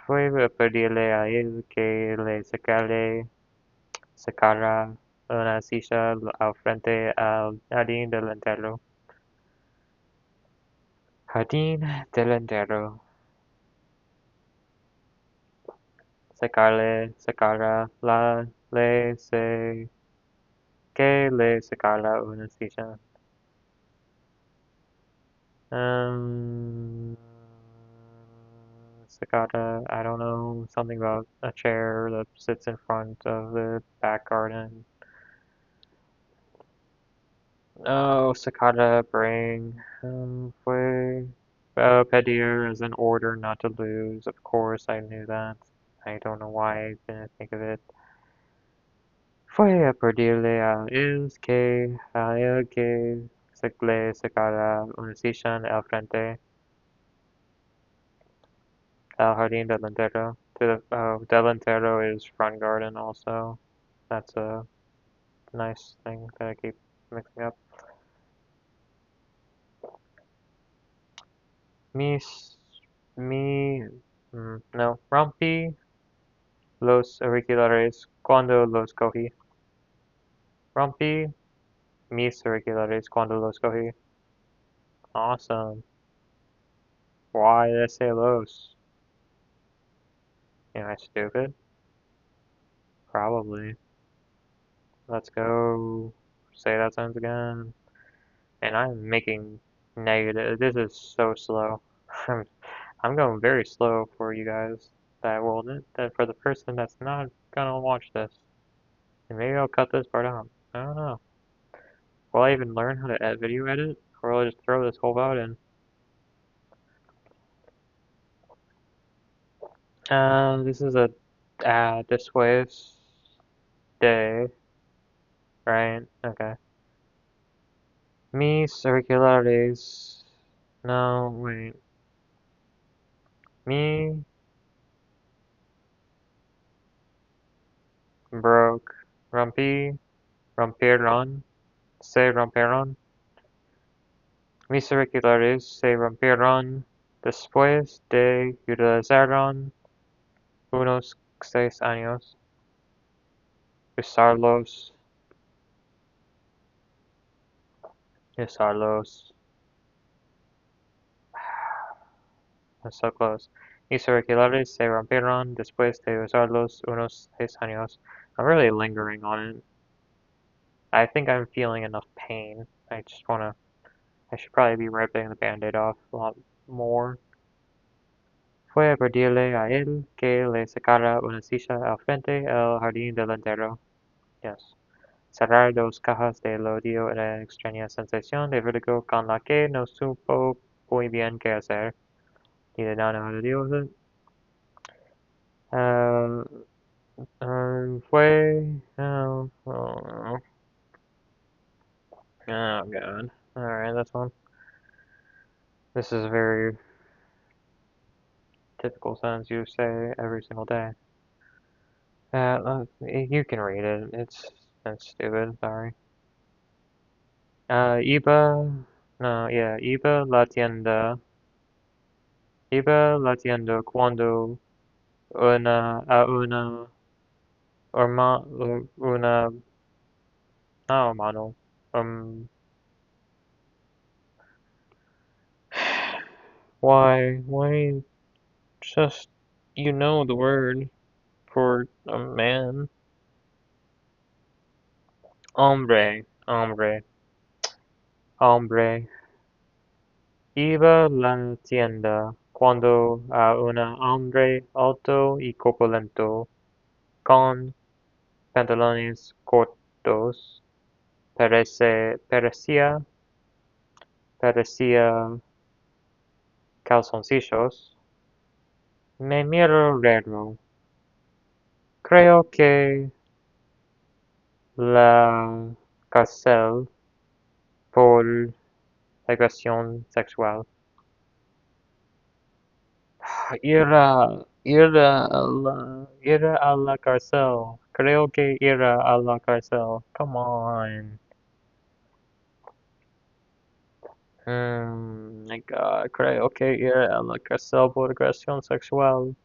Fue a pedirle a él que le sacara una silla al frente al jardín delantero. Jardín delantero. Sacara que le sacara una silla. Sacara, I don't know, something about a chair that sits in front of the back garden. Oh, Sakata bring fue pedir as an order not to lose. Of course, I knew that. I don't know why I didn't think of it. Fue a pedirle a él que se le sacara una silla al frente al jardín delantero. Delantero is front garden also. That's a nice thing that I keep mixing up. Rompí los auriculares cuando los cogí. Rompí mis auriculares cuando los cogí. Awesome. Why did I say los? Am I stupid? Probably. Let's go say that sentence again. And I'm making negative. This is so slow. I'm going very slow for you guys. That for the person that's not gonna watch this. And maybe I'll cut this part out. I don't know. Will I even learn how to video edit? Or will I just throw this whole out in? This is a después de, right? Okay. Mis auriculares. No, wait. Me broke. Rompieron. Se rompieron. Mis auriculares se rompieron después de utilizaron unos 6 años. Usarlos. So close. Mis auriculares se rompieron después de usarlos unos 6 años. I'm really lingering on it. I think I'm feeling enough pain. I should probably be ripping the band-aid off a lot more. Fue a pedirle a él que le sacara una silla al frente al jardín delantero. Yes. Cerrar dos cajas de lo dio una extraña sensación de vértigo con la que no supo muy bien qué hacer. Ni de nada de Dios. Fue. Oh god. Alright, that's one. This is a very typical sentence you say every single day. You can read it. That's stupid. Sorry. Iba. No, yeah. Iba la tienda cuando una una no, mano. Why just you know the word for a man? Hombre. Iba la tienda cuando a un hombre alto y corpulento, con pantalones cortos, parecía calzoncillos. Me miro raro. Creo que la cárcel por agresión sexual. Ir a la cárcel. Creo que irá a la cárcel. Come on. My God, creo que irá a la cárcel por agresión sexual.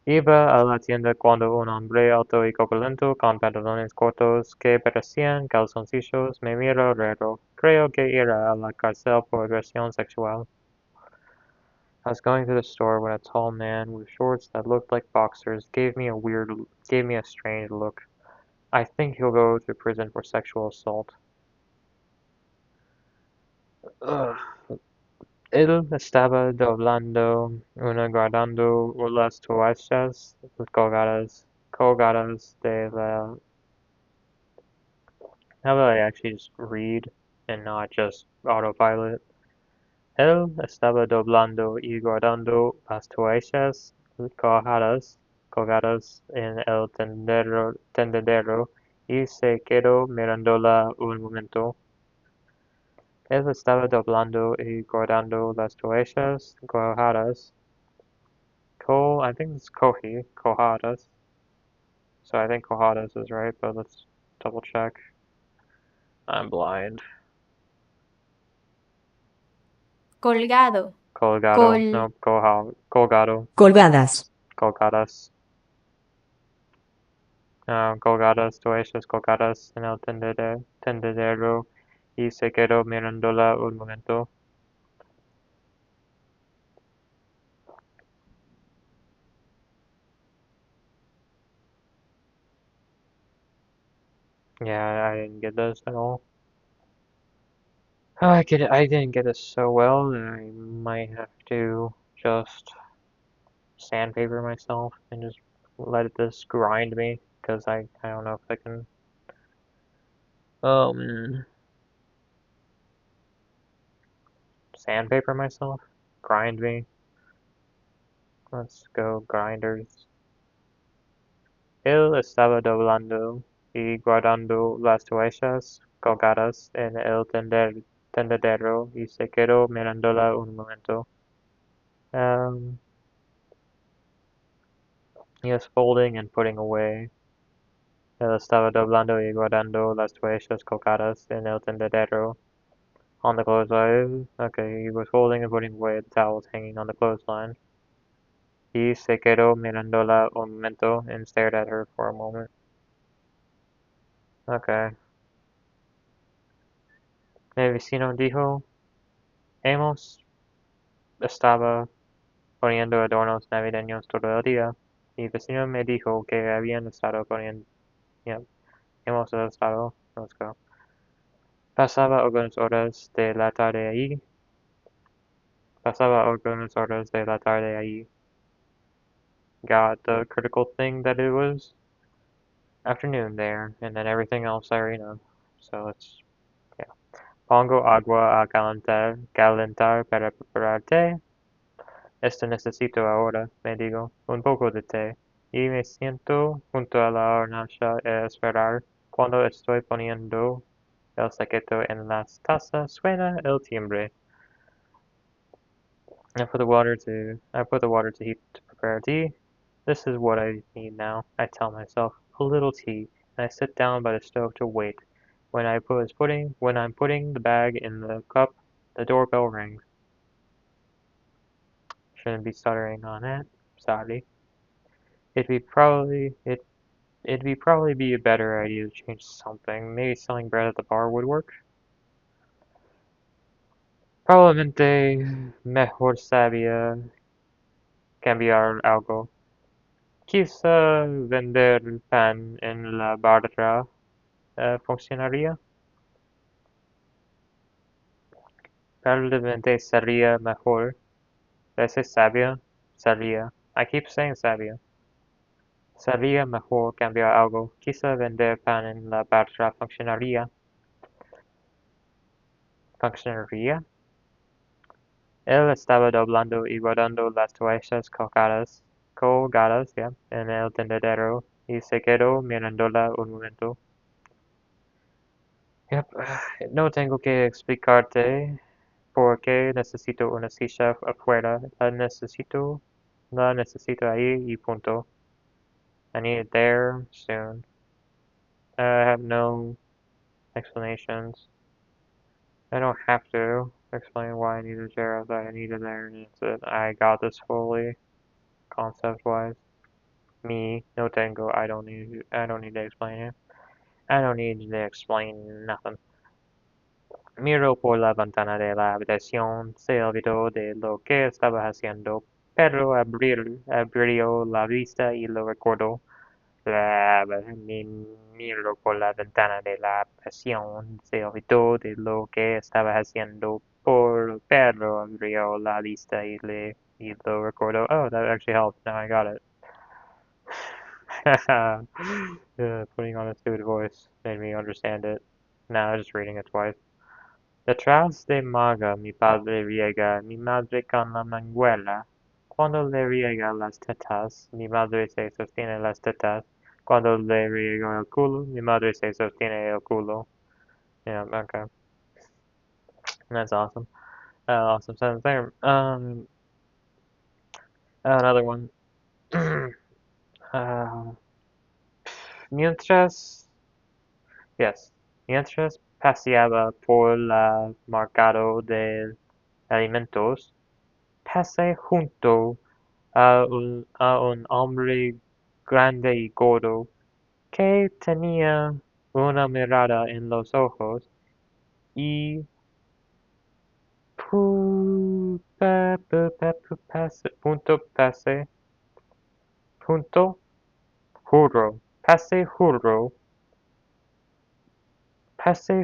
Iba a la tienda cuando un hombre alto y corpulento con pantalones cortos que parecían calzoncillos me miró raro. Creo que irá a la cárcel por agresión sexual. I was going to the store when a tall man with shorts that looked like boxers gave me a strange look. I think he'll go to prison for sexual assault. Ugh. Él estaba doblando guardando las toallas colgadas de la... How about I actually just read and not just autopilot? Él estaba doblando y guardando las toallas colgadas en el tendedero y se quedó mirándola un momento. Él estaba doblando y guardando las toallas colgadas. I think it's colgadas. So I think colgadas is right, but let's double check. I'm blind. Colgado. Colgado. No, colgado. Colgadas. Colgadas. Colgadas, toallas colgadas en el tendedero y se quedó mirándola un momento. Yeah, I didn't get this at all. I didn't get this so well that I might have to just sandpaper myself and just let this grind me, because I don't know if I can sandpaper myself? Grind me? Let's go, grinders. Él estaba doblando y guardando las toallas colgadas en el tendedero y se quedó mirándola un momento. He was folding and putting away. Él estaba doblando y guardando las toallas colgadas en el tendedero. On the clothesline. Okay, he was folding and putting away the towels hanging on the clothesline. Y se quedó mirándola un momento and stared at her for a moment. Okay. El vecino dijo, hemos estaba poniendo adornos navideños todo el día. Mi vecino me dijo que habían estado Yep. Hemos estado. Let's go. Pasaba algunas horas de la tarde allí. Pasaba algunas horas de la tarde allí. Got the critical thing that it was afternoon there, and then everything else I already know. So it's, yeah. Pongo agua a calentar para preparar té. Esto necesito ahora, me digo, un poco de té. Y me siento junto a la hornalla a esperar. Cuando estoy poniendo el secreto en las tazas, suena el timbre. I put the water to heat to prepare tea. This is what I need now, I tell myself. A little tea, and I sit down by the stove to wait. When I'm putting the bag in the cup, the doorbell rings. Shouldn't be stuttering on it. Sorry. It'd be a better idea to change something. Maybe selling bread at the bar would work. Probablemente mejor sabía cambiar algo. Quizá vender pan en la barra funcionaría. Probablemente sería mejor. Ese sabia. Sería. I keep saying sabia. Sería mejor cambiar algo. Quizá vender pan en la barra funcionaría. ¿Funcionaría? Él estaba doblando y guardando las toallas colgadas, yeah, en el tendedero y se quedó mirándola un momento. Yep. No tengo que explicarte por qué necesito una silla afuera. La necesito ahí y punto. I need it there soon. I have no explanations. I don't have to explain why I need a chair. I thought I need it there and that's it. I got this fully, concept-wise. Me, no tengo. I don't need to explain it. I don't need to explain nothing. Miró por la ventana de la habitación, se olvidó de lo que estaba haciendo, pero abrió la vista y lo recordó. Miró por la ventana de la habitación, se olvidó de lo que estaba haciendo, pero abrió la vista y lo recordó. Oh, that actually helped. Now I got it. Putting on a stupid voice made me understand it. Now just reading it twice. Detrás de Maga mi padre riega, mi madre con la manguera. Cuando le riega las tetas, mi madre se sostiene las tetas. Cuando le riego el culo, mi madre se sostiene el culo. Yeah, okay. That's awesome. Awesome sentence there. Another one. Mientras, yes, mientras paseaba por el mercado de alimentos, pasé junto a un hombre grande y gordo que tenía una mirada en los ojos y pasé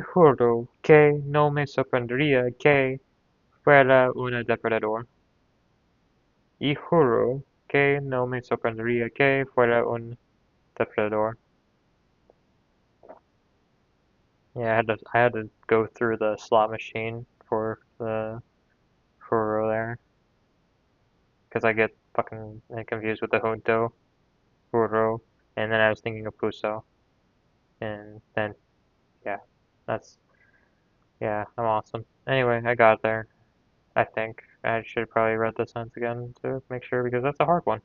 juro que no me sorprendería que fuera un depredador. Y juro que no me sorprendería que fuera un depredador. Yeah, I had to go through the slot machine for there, because I get fucking confused with the junto, juro, and then I was thinking of puso, and then yeah, I'm awesome. Anyway, I got there. I think I should probably read the sentence again to make sure because that's a hard one.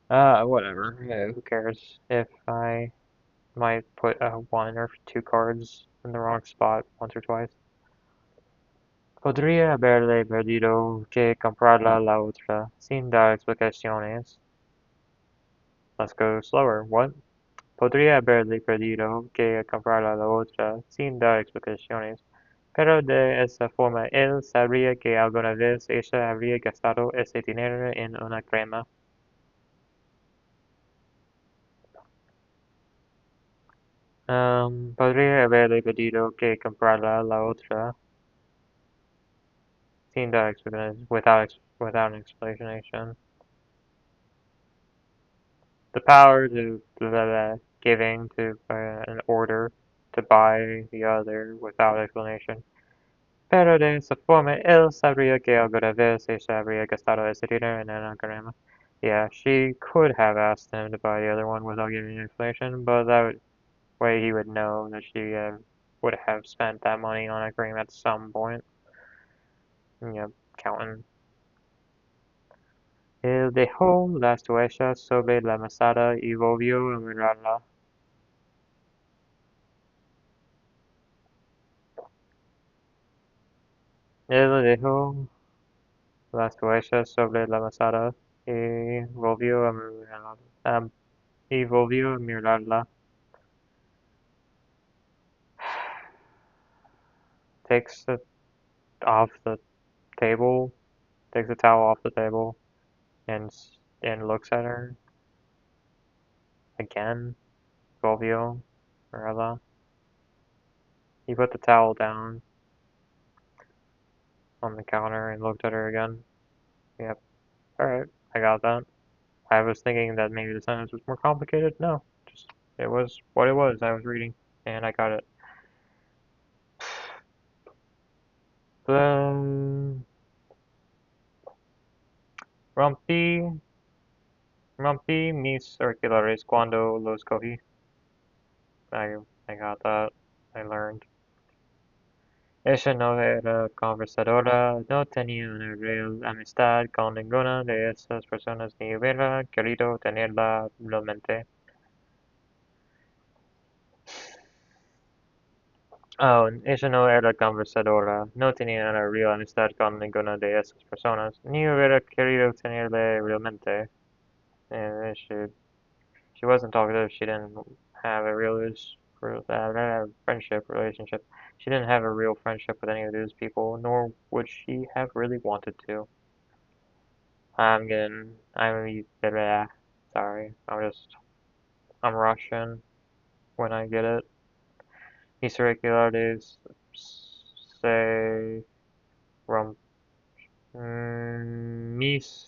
Whatever. Yeah, who cares if I might put one or two cards in the wrong spot once or twice. Podría haberle perdido que comprarla la otra, sin dar explicaciones. Let's go slower. What? Podría haberle perdido que comprarla la otra, sin dar explicaciones. Pero de esa forma él sabría que alguna vez ella habría gastado ese dinero en una crema. Podría haberle pedido que comprara la otra. Sin that without an explanation. The power to giving to an order to buy the other without explanation. Pero de esa forma, él sabría que alguna vez ella habría gastado ese dinero en el crema. Yeah, she could have asked him to buy the other one without giving an explanation, but that way he would know that she would have spent that money on a cream at some point. Yeah, counting. Él dejó las toallas sobre la mesada y volvió a mirarla. Él dejó las toallas sobre la mesada y volvió a mirarla. Takes it off the table, takes the towel off the table, and looks at her again. Volvió a mirarla. He put the towel down on the counter and looked at her again. Yep. Alright, I got that. I was thinking that maybe the sentence was more complicated. No, just it was what it was I was reading, and I got it. Um, rompí mis circulares cuando los cogí. I got that. I learned. Ella no era conversadora, no tenía una real amistad con ninguna de esas personas ni hubiera querido tenerla realmente. Oh, ella no era conversadora, no tenía una real amistad con ninguna de esas personas, ni hubiera querido tenerla realmente. And she wasn't talkative, she didn't have a real friendship, relationship. She didn't have a real friendship with any of these people, nor would she have really wanted to. Sorry, I'm Russian when I get it. Mis irregulares say rom mis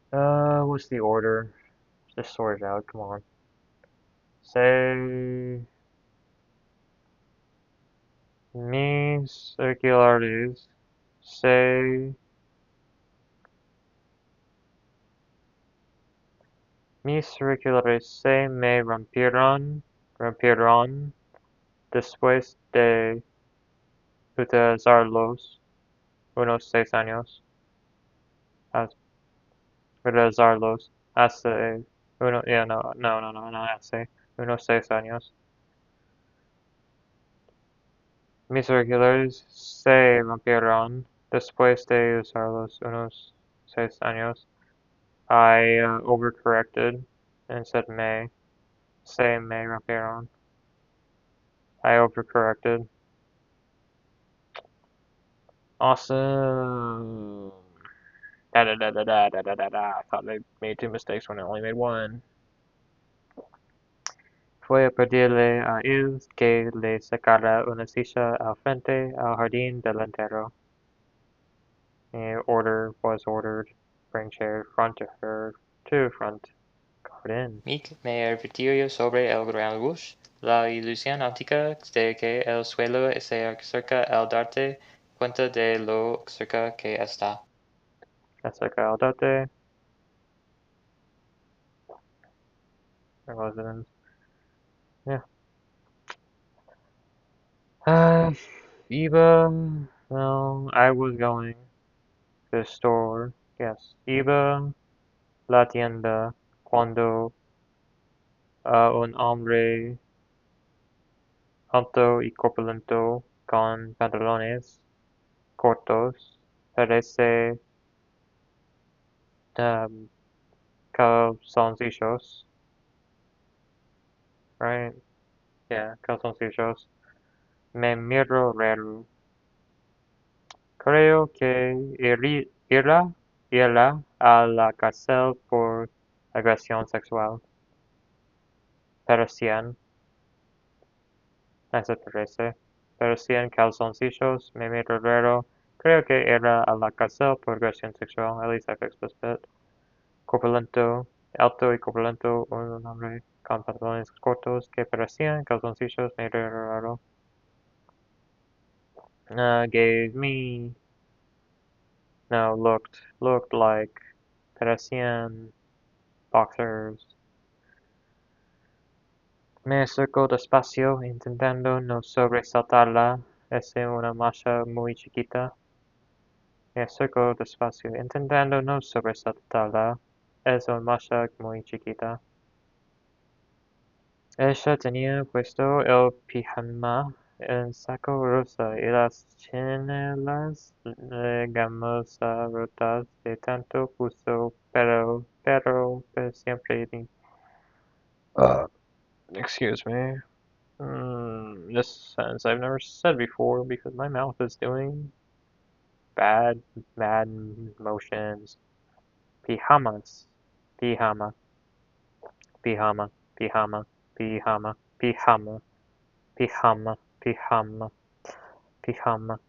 what's the order? Just sort it out, come on. Say mis irregulares say mis irregulares se me rompieron después de utilizarlos unos 6 años. Utilizarlos hace hace unos 6 años. Mis regulares se rompieron después de usarlos unos 6 años. I overcorrected and said me. Se me rompieron. I overcorrected. Awesome. I thought they made 2 mistakes when I only made 1. Fue a pedirle a él que le sacara una silla al frente al jardín delantero. Order was ordered. Bring chair front to her to front garden. Mick me advirtió sobre el gran bus, la ilusión óptica de que el suelo se acerca al darte cuenta de lo cerca que está. Acerca al darte. Residence. Yeah. Iba. Well, I was going to the store. Yes. Iba la tienda cuando un hombre alto y corpulento con pantalones cortos parece calzoncillos. Right? Yeah, calzoncillos. Me miro raro. Creo que irá a la cárcel por agresión sexual. Pero 100, eso parece. Pero 100 calzoncillos, Mimi Herrero, creo que irá a la cárcel por agresión sexual. At least I fixed this bit. Corpulento, alto y corpulento, un hombre con pantalones cortos que parecían calzoncillos, medio raro. Gave me, no, looked like parecían boxers. Me acerco despacio, intentando no sobresaltarla. Es una masha muy chiquita. Me acerco despacio, intentando no sobresaltarla. Es una masha muy chiquita. Ella tenía puesto el pijama, el saco rosa y las chinelas gamosas rotas de tanto uso, pero siempre excuse me. This sentence I've never said before because my mouth is doing bad motions. Pijamas, pijama, pijama, pijama, pijama, pijama, pijama, pijama, pijama.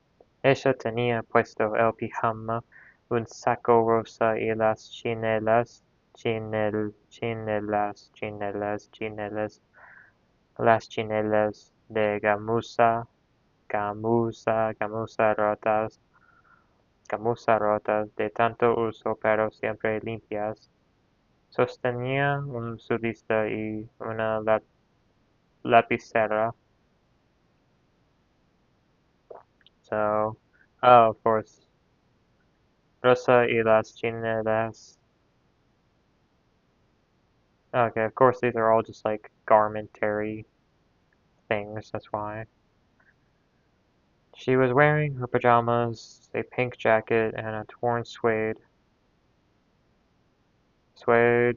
Ella tenía puesto el pijama, un saco rosa y las chinelas, las chinelas de gamuza rotas de tanto uso pero siempre limpias. Sostenía su lista y una lapicera. So, of course, Rosa y las chinelas. Okay, of course these are all just like garmentary things, that's why. She was wearing her pajamas, a pink jacket, and a torn suede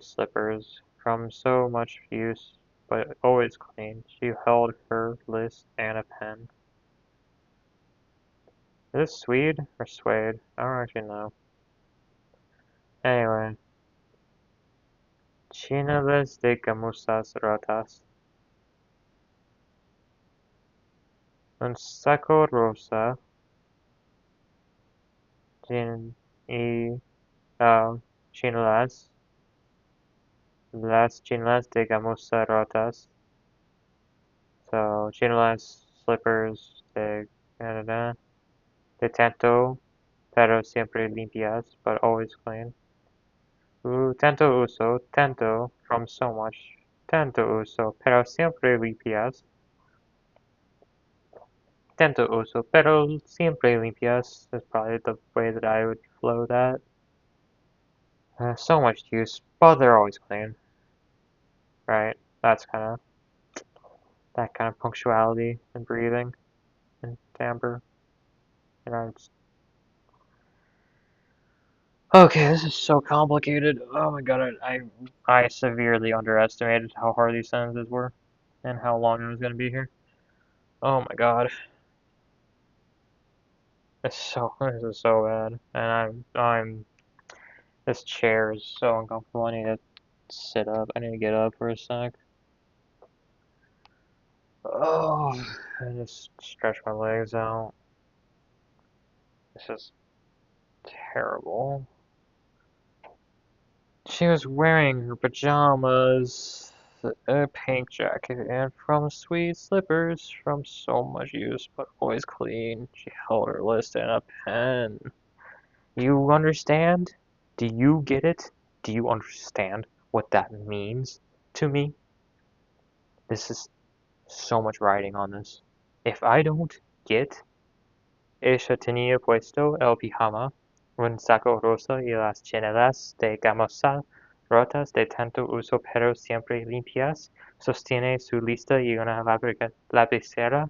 slippers from so much use, but always clean. She held her list and a pen. Is this Swede or suede? I don't actually know. Anyway. Chinelas de gamuzas rotas. Un saco rosa. Y chinelas. Las chinelas de gamuza rotas. So, chinelas, slippers de Canada. De tanto, pero siempre limpias, but always clean. Tanto uso, tanto, from so much. Tanto uso, pero siempre limpias. Tanto uso, pero siempre limpias is probably the way that I would flow that. So much use, but they're always clean. Right? That's that kind of punctuality and breathing and timbre. Okay, this is so complicated. Oh my god, I severely underestimated how hard these sentences were and how long I was gonna be here. Oh my god. This is so bad. And this chair is so uncomfortable. I need to sit up. I need to get up for a sec. Oh, I just stretch my legs out. This is terrible. She was wearing her pajamas, a pink jacket, and from sweet slippers from so much use, but always clean. She held her list and a pen. You understand? Do you get it? Do you understand what that means to me? This is so much writing on this. If I don't get ella tenía puesto el pijama, un saco rosa y las chinelas de gamuza rotas de tanto uso pero siempre limpias, sostiene su lista y una lapicera.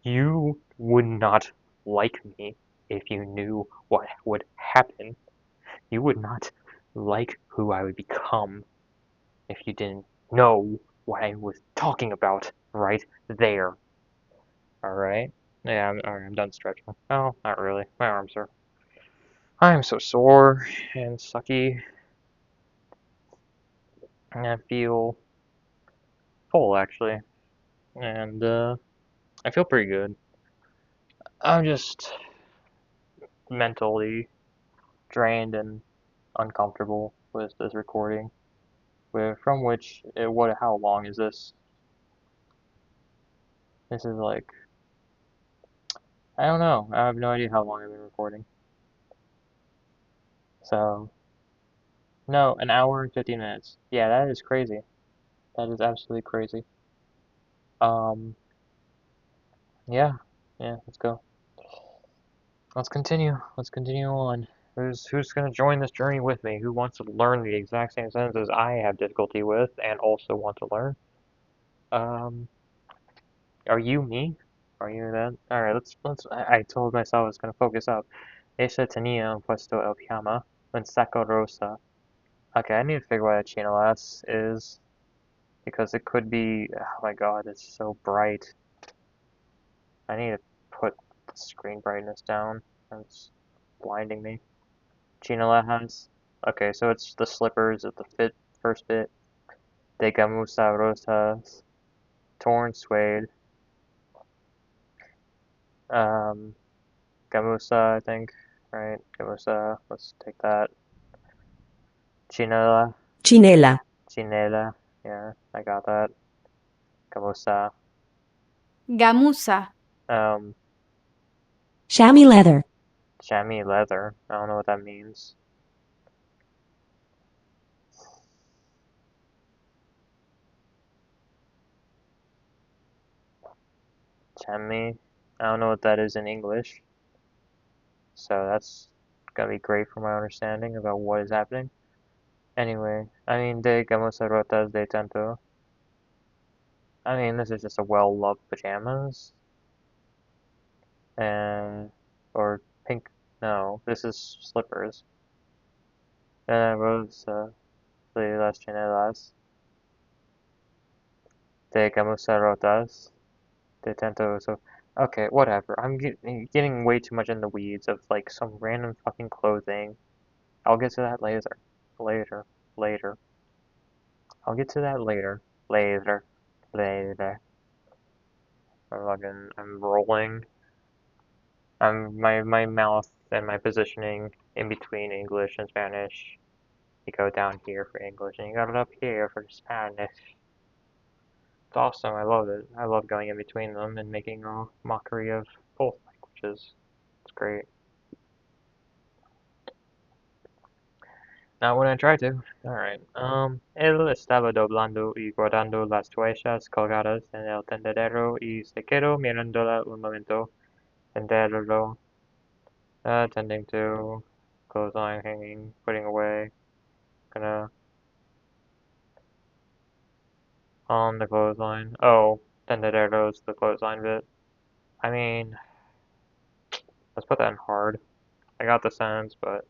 You would not like me if you knew what would happen. You would not like who I would become if you didn't know what I was talking about right there. Alright? Yeah, alright, I'm done stretching. Oh, not really. My arms are I'm so sore and sucky, and I feel full actually, and I feel pretty good. I'm just mentally drained and uncomfortable with this recording. From which, how long is this? This is like, I don't know. I have no idea how long I've been recording. So, no, an hour and 15 minutes. Yeah, that is crazy. That is absolutely crazy. Yeah, let's go. Let's continue. Let's continue on. Who's gonna join this journey with me? Who wants to learn the exact same sentences I have difficulty with and also want to learn? Are you me? Are you that? Alright, I told myself I was gonna focus up. Ella tenía un puesto el pijama, un saco rosa. Okay, I need to figure out what a chinelas is, because it could be, oh my god, it's so bright. I need to put the screen brightness down. It's blinding me. Chinelas. Okay, so it's the slippers of the first bit. De gamuza rosas. Torn suede. Gamuza, I think. Right, gamuza. Let's take that. Chinela. Chinela. Chinela. Yeah, I got that. Gamuza. Gamuza. Chamois leather. Chamois leather. I don't know what that means. Chamois. I don't know what that is in English. So that's gonna be great for my understanding about what is happening. Anyway, I mean, de gamuza rotas de tanto. I mean, this is just a well-loved pajamas. And, or pink, no, this is slippers. Rosa de las chinelas. De gamuza rotas de tanto uso. Okay, whatever. I'm getting way too much in the weeds of like some random fucking clothing. I'll get to that later. Later. I'll get to that later. Later. I'm rolling. My mouth and my positioning in between English and Spanish. You go down here for English and you got it up here for Spanish. It's awesome. I love it. I love going in between them and making a mockery of both languages. It's great. Not when I try to. Alright. Él estaba doblando y guardando las toallas colgadas en el tendedero y se quedó mirándola un momento. Tendedero. Tending to. Clothesline hanging. Putting away. Gonna. On the clothesline. Oh. Tendedero's the clothesline bit. I mean. Let's put that in hard. I got the sentence, but.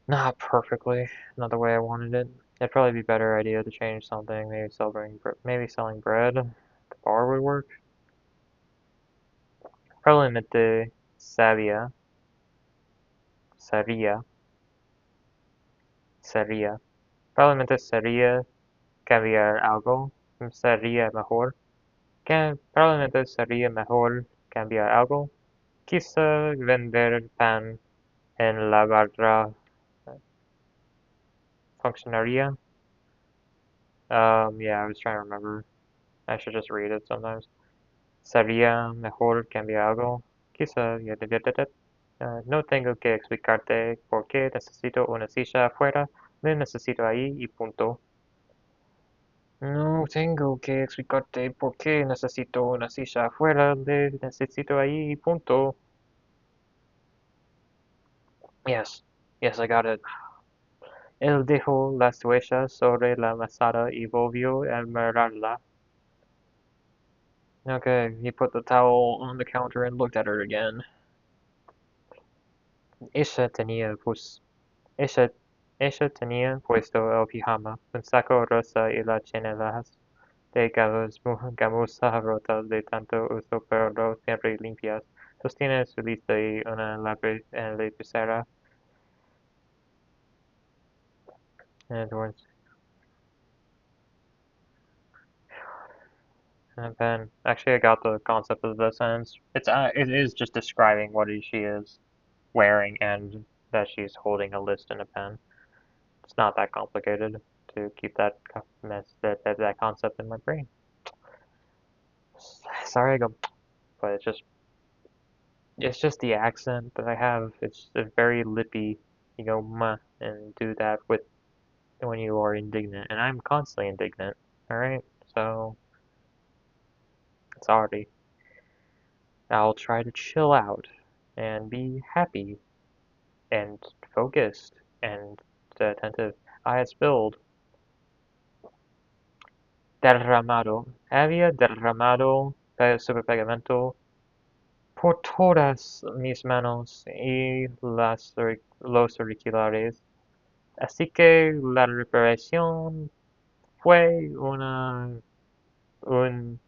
Not perfectly. Not the way I wanted it. It'd probably be a better idea to change something. Maybe selling bread. The bar would work. Probablemente sería. Probablemente sería cambiar algo. Sería mejor. Probablemente sería mejor cambiar algo. Quizá vender pan en la barra funcionaría. Yeah, I was trying to remember. I should just read it sometimes. Sería mejor cambiar algo. Quizá, no tengo que explicarte por qué necesito una silla afuera. Me necesito ahí y punto. No tengo que explicarte por qué necesito una silla afuera. Le necesito ahí y punto. Yes, I got it. Él dejó las toallas sobre la mesada y volvió a mirarla. Okay, he put the towel on the counter and looked at her again. Ella tenía puesto el pijama, un saco rosa y las chanelas de gamuza rotas de tanto uso pero no siempre limpias. Sostiene su lista y una lapicera. And towards and pen. Actually, I got the concept of the sentence. It is just describing what she is wearing and that she's holding a list and a pen. It's not that complicated to keep that that concept in my brain. Sorry, I go, but it's just the accent that I have. It's very lippy. You go meh and do that with when you are indignant, and I'm constantly indignant. All right, so sorry. I'll try to chill out and be happy and focused and attentive. I had spilled derramado. Había derramado sobre pegamento por todas mis manos y los auriculares. Así que la reparación fue un, un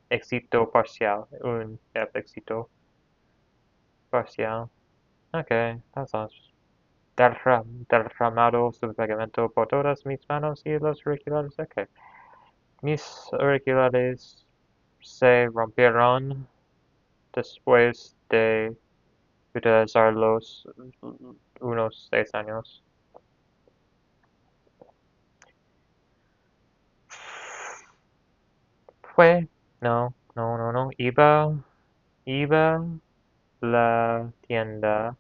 éxito parcial. Un éxito parcial. Okay, that sounds derramado sobre pegamento por todas mis manos y los auriculares. Okay. Mis auriculares se rompieron después de utilizarlos unos 6 años. No. Iba la tienda.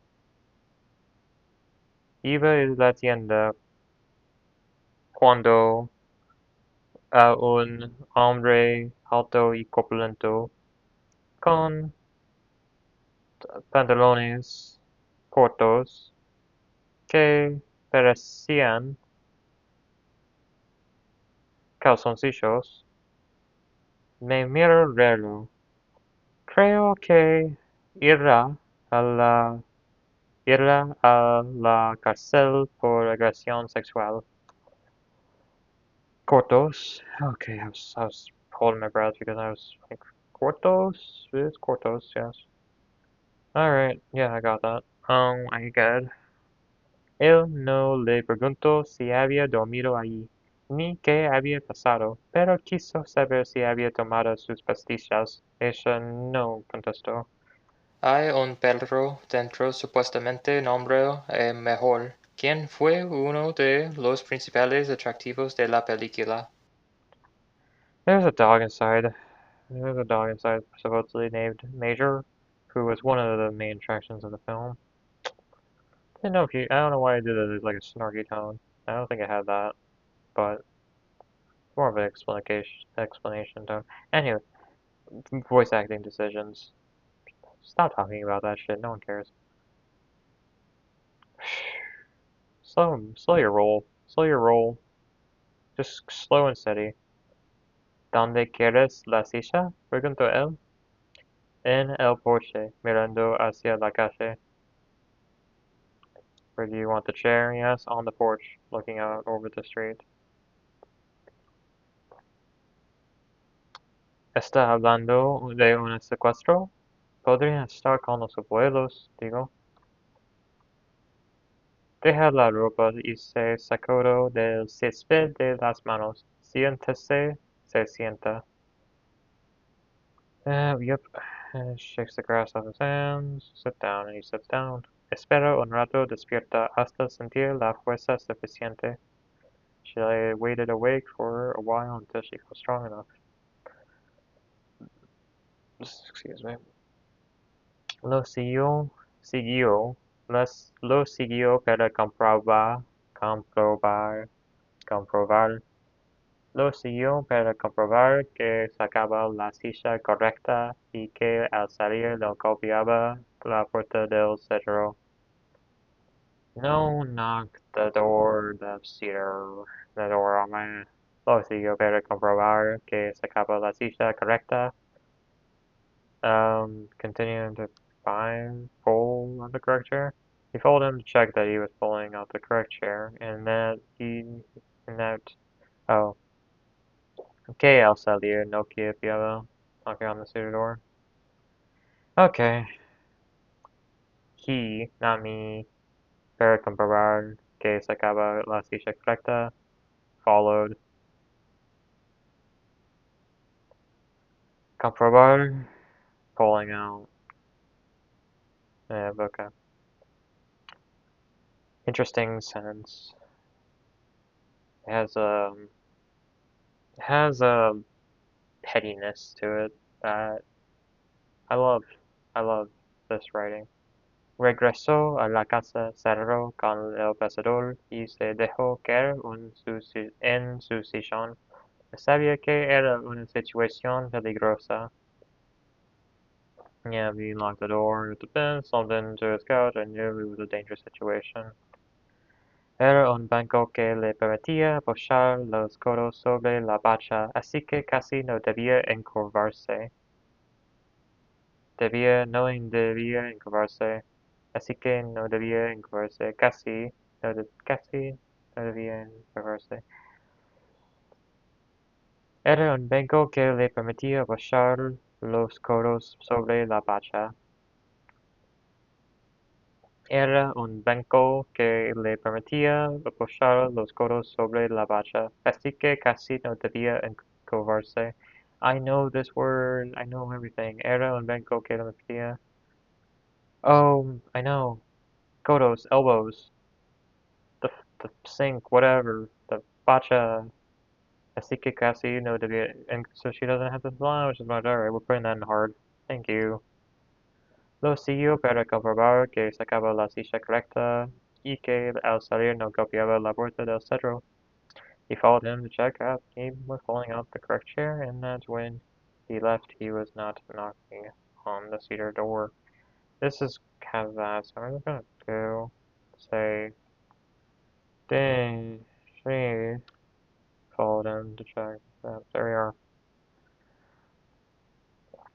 Iba a la tienda cuando a un hombre alto y corpulento con pantalones cortos que parecían calzoncillos me miró raro. Creo que irá a la irá a la cárcel por agresión sexual. Cortos. Okay, I was holding my breath because I was like, cortos? It's cortos, yes. Alright, yeah, I got that. I good. Él no le preguntó si había dormido allí, ni qué había pasado, pero quiso saber si había tomado sus pastillas. Ella no contestó. Hay un perro dentro supuestamente nombrado Mejor, quien fue uno de los principales atractivos de la película. There's a dog inside. There's a dog inside, supposedly named Major, who was one of the main attractions of the film. I don't know why I did it as like a snarky tone. I don't think I had that, but more of an explanation tone. Anyway, voice acting decisions. Stop talking about that shit. No one cares. Slow your roll. Slow your roll. Just slow and steady. ¿Dónde quieres la silla? Preguntó él. En el porche, mirando hacia la calle. Where do you want the chair? Yes, on the porch, looking out over the street. ¿Está hablando de un secuestro? Podría estar con los abuelos, digo. Deja la ropa y se sacó del césped de las manos. Siéntese, se sienta. Yep. Shakes the grass off his hands. Sit down, and he sits down. Espera un rato despierta hasta sentir la fuerza suficiente. She waited awake for a while until she felt strong enough. Excuse me. Lo siguió para comprobar. Lo siguió para comprobar que sacaba la silla correcta y que al salir no golpeaba la puerta del cerro. No knock the door, the cedar, the door on my. Lo siguió para comprobar que sacaba la silla correcta. Continuing to pull on the correct chair. He followed him to check that he was pulling out the correct chair, and oh. Okay, I'll sell you Nokia Piano. Knocking on the cedar door. Okay. He, not me, para comprobar que se acaba la silla correcta, followed. Comprobar, pulling out. Yeah, okay. Interesting sentence. It has a pettiness to it that I love. I love this writing. Regresó a la casa, cerró con el pasador y se dejó caer en su sillón. Sabía que era una situación peligrosa. Yeah, he locked the door with the pin, slumped into his couch, and knew it was a dangerous situation. Era un banco que le permitía apoyar los codos sobre la bacha, así que casi no debía encorvarse. No debía encorvarse, así que no debía encorvarse, casi no debía encorvarse. Era un banco que le permitía apoyar los codos sobre la bacha. Era un banco que le permitía apoyar los codos sobre la bacha, así que casi no debía encorvarse. I know this word, I know everything. Era un banco que le permitía. Oh, I know. Codos, elbows, the sink, whatever, the bacha. Así que casi no debía. And so she doesn't have this line, which is much alright. We're putting that in hard. Thank you. Lo siguió para comprobar que sacaba la silla correcta y que al salir no copiaba la puerta del centro. He followed him to check out he was pulling out the correct chair, and that when he left he was not knocking on the cedar door. This is kind of that, so I'm gonna go say, dang, she followed him to check. There we are.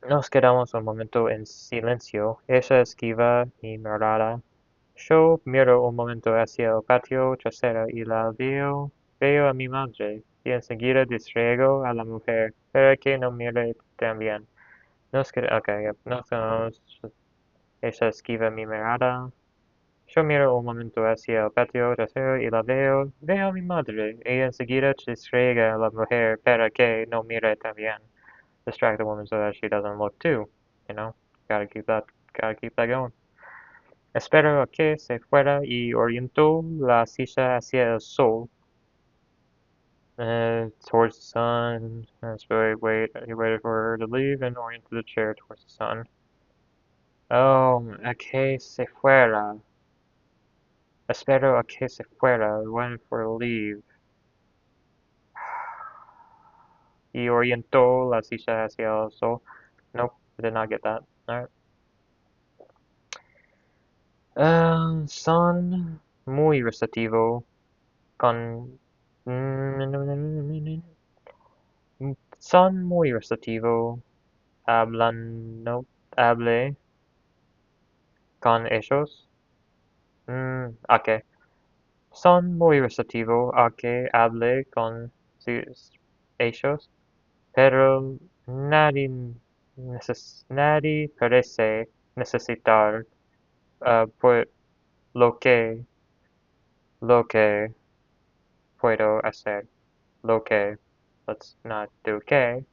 Nos quedamos un momento en silencio. Ella esquiva mi mirada. Yo miro un momento hacia el patio trasero y la veo a mi madre, y enseguida distraigo a la mujer, para que no mire también. Nos quedamos, ella esquiva mi mirada. Yo miro un momento hacia el patio trasero y la veo a mi madre, y enseguida distraiga a la mujer, para que no mire también. Distract the woman so that she doesn't look too, you know? Gotta keep that going. Esperó a que se fuera y orientó la silla hacia el sol. Towards the sun. He waited for her to leave and oriented the chair towards the sun. Oh, a que se fuera. Espero a que se fuera. Waited for her to leave. Y orientó la silla hacia el sol. Nope, I did not get that. Alright. Son muy receptivo con son muy receptivo hablando hable con ellos. Okay. Son muy receptivo a que hable con ellos, pero nadie parece necesitar pues lo que lo que puedo hacer. Lo que, let's not do que.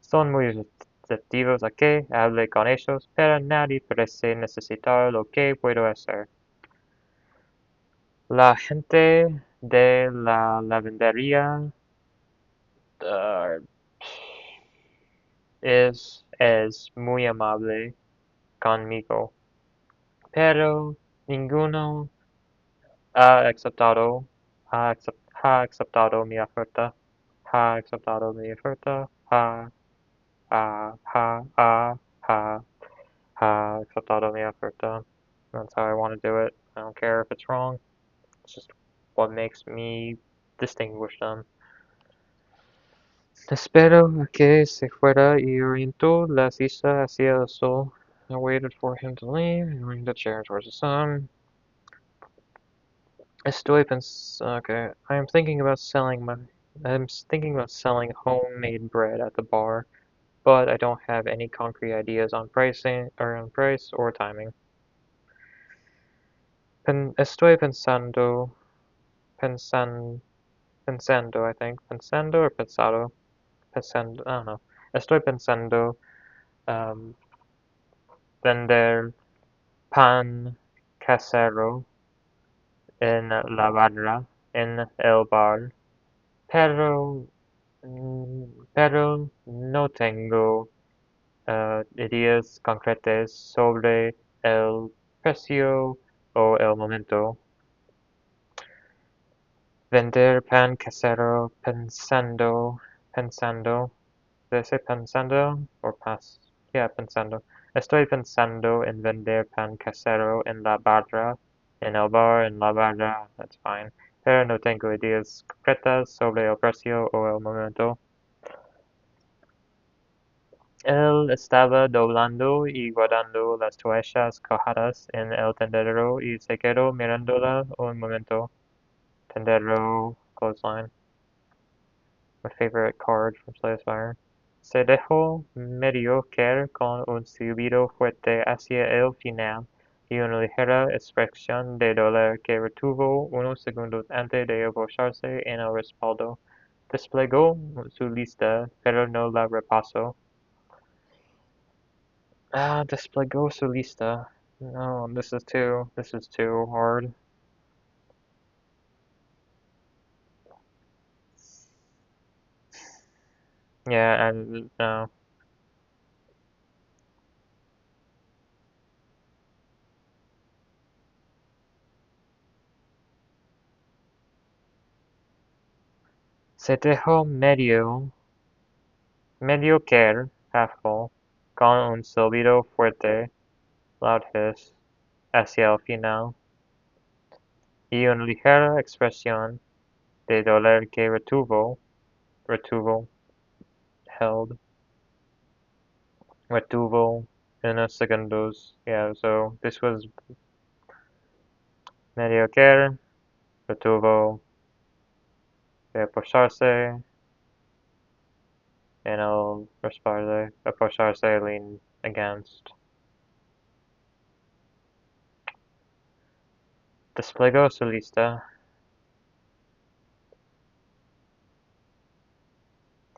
Son muy receptivos a que hable con ellos, pero nadie parece necesitar lo que puedo hacer. La gente de la lavandería es muy amable conmigo, pero ninguno ha aceptado, ha aceptado mi oferta, ha aceptado mi oferta, aceptado mi oferta. That's how I want to do it. I don't care if it's wrong. It's just what makes me distinguish them. Espero a que se fuera y orientó la silla hacia el sol. I waited for him to leave and moved the chair towards the sun. Okay. I'm thinking about selling homemade bread at the bar, but I don't have any concrete ideas on pricing or on price or timing. Estoy pensando, I think. Pensando or pensado? Pensando, I don't know. Estoy pensando vender pan casero en la barra, en el bar, pero, pero no tengo ideas concretas sobre el precio o el momento. Vender pan casero pensando, ¿debe ser pensando o pensando? Estoy pensando en vender pan casero en la barra, en el bar, en la barra, that's fine. Pero no tengo ideas concretas sobre el precio o el momento. Él estaba doblando y guardando las toallas cojadas en el tendedero y se quedó mirándola un momento. Tendedero, clothesline. My favorite card from Spire. Se dejó medio caer con un silbido fuerte hacia el final y una ligera expresión de dolor que retuvo unos segundos antes de apoyarse en el respaldo. Desplegó su lista, pero no la repasó. Desplegó su lista. No, this is too hard. Yeah, and no. Se dejó medio caer, half full, con un silbido fuerte, loud hiss, hacia el final, y una ligera expresión de dolor que retuvo, retuvo unos segundos. Yeah, so this was medio caer, retuvo, de apoyarse, en el respaldo, apoyarse, lean against. Desplegó su lista.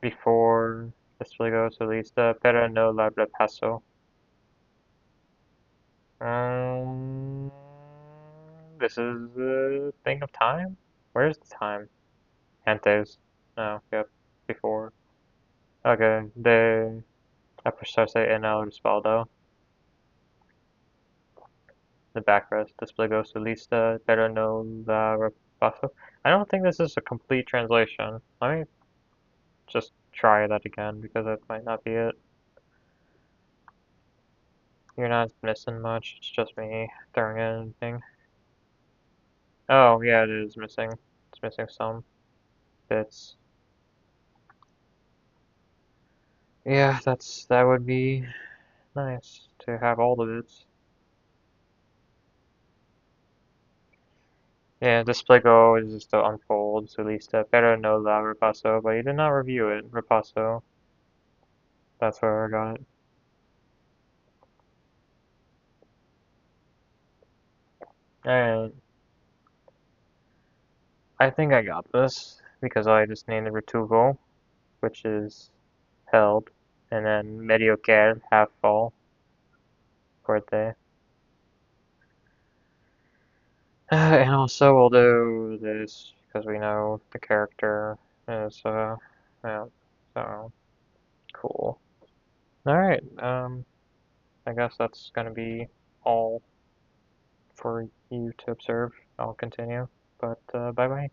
Before desplegó su lista, pero no la repasó. This is a thing of time? Where's the time? Antes. No, yep. Before. Okay, de apostarse en el respaldo. The backrest desplegó su lista, pero no la repasó. I don't think this is a complete translation. Let me just try that again because it might not be it. You're not missing much, it's just me throwing in anything. Oh, yeah, it is missing. It's missing some bits. Yeah, that would be nice to have all the bits. Yeah, desplegó is just to unfold, su lista, pero no la repaso, but you did not review it, repaso. That's where I got it. Alright. I think I got this, because I just named it retuvo, which is held, and then mediocre, half fall, fuerte. And also we'll do this, because we know the character is, yeah, so, cool. Alright, I guess that's gonna be all for you to observe. I'll continue, but, bye-bye.